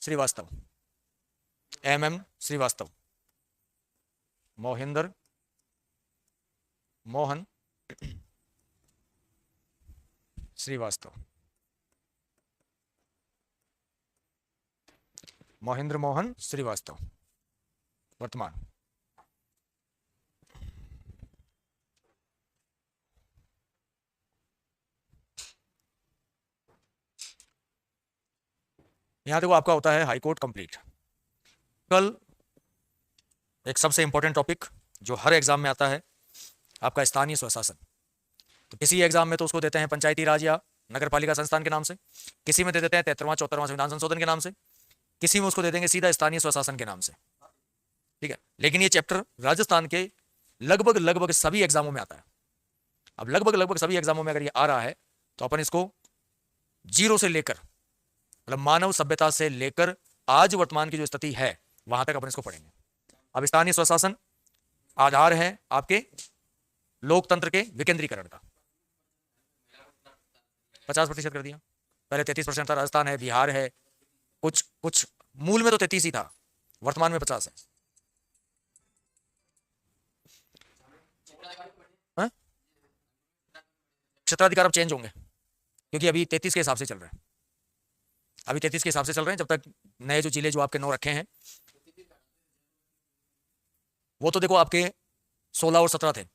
[SPEAKER 1] श्रीवास्तव, MM श्रीवास्तव, मोहिंदर मोहन श्रीवास्तव, महेंद्र मोहन श्रीवास्तव वर्तमान। यहां देखो आपका होता है हाईकोर्ट कंप्लीट। कल एक सबसे इंपॉर्टेंट टॉपिक जो हर एग्जाम में आता है, आपका स्थानीय स्वशासन। तो किसी एग्जाम में तो उसको देते हैं पंचायती राज या नगर पालिका संस्थान के नाम से, किसी में दे देते हैं 73वां 74वां संविधान संशोधन के नाम से, किसी में उसको दे देंगे सीधा स्थानीय स्वशासन के नाम से। ठीक है, लेकिन ये चैप्टर राजस्थान के लगभग लगभग सभी एग्जामों में आता है। अब लगभग लगभग सभी एग्जामों में अगर ये आ रहा है तो अपन इसको जीरो से लेकर, मतलब मानव सभ्यता से लेकर आज वर्तमान की जो स्थिति है वहां तक अपन इसको पढ़ेंगे। अब स्थानीय स्वशासन आधार है आपके लोकतंत्र के विकेंद्रीकरण का। 50% कर दिया, पहले 33% था। राजस्थान है, बिहार है, कुछ कुछ मूल में तो 33 ही था, वर्तमान में 50 है। क्षेत्राधिकार अब चेंज होंगे क्योंकि अभी 33 के हिसाब से चल रहे हैं, अभी 33 के हिसाब से चल रहे हैं। जब तक नए जो जिले जो आपके 9 रखे हैं वो तो देखो आपके 16 और 17 थे,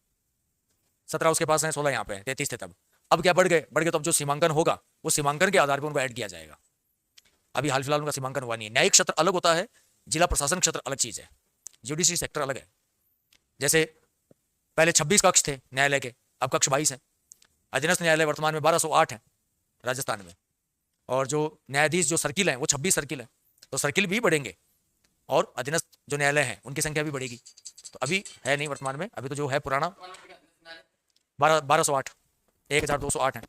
[SPEAKER 1] 17 उसके पास हैं, 16 यहाँ पे हैं, 33 थे तब। अब क्या बढ़ गए तो अब जो सीमांकन होगा वो सीमांकन के आधार पर उनको ऐड किया जाएगा। अभी हाल फिलहाल उनका सीमांकन हुआ नहीं है। न्यायिक क्षेत्र अलग होता है, जिला प्रशासन क्षेत्र अलग चीज है, जुडिशरी सेक्टर अलग है। जैसे पहले 26 कक्ष थे न्यायालय के, अब कक्ष 22 है। अधीनस्थ न्यायालय वर्तमान में 1208 है राजस्थान में, और जो न्यायाधीश जो सर्किल है वो 26 सर्किल है, तो सर्किल भी बढ़ेंगे और अधीनस्थ जो न्यायालय है उनकी संख्या भी बढ़ेगी। तो अभी है नहीं वर्तमान में, अभी तो जो है पुराना 1208 1208 है।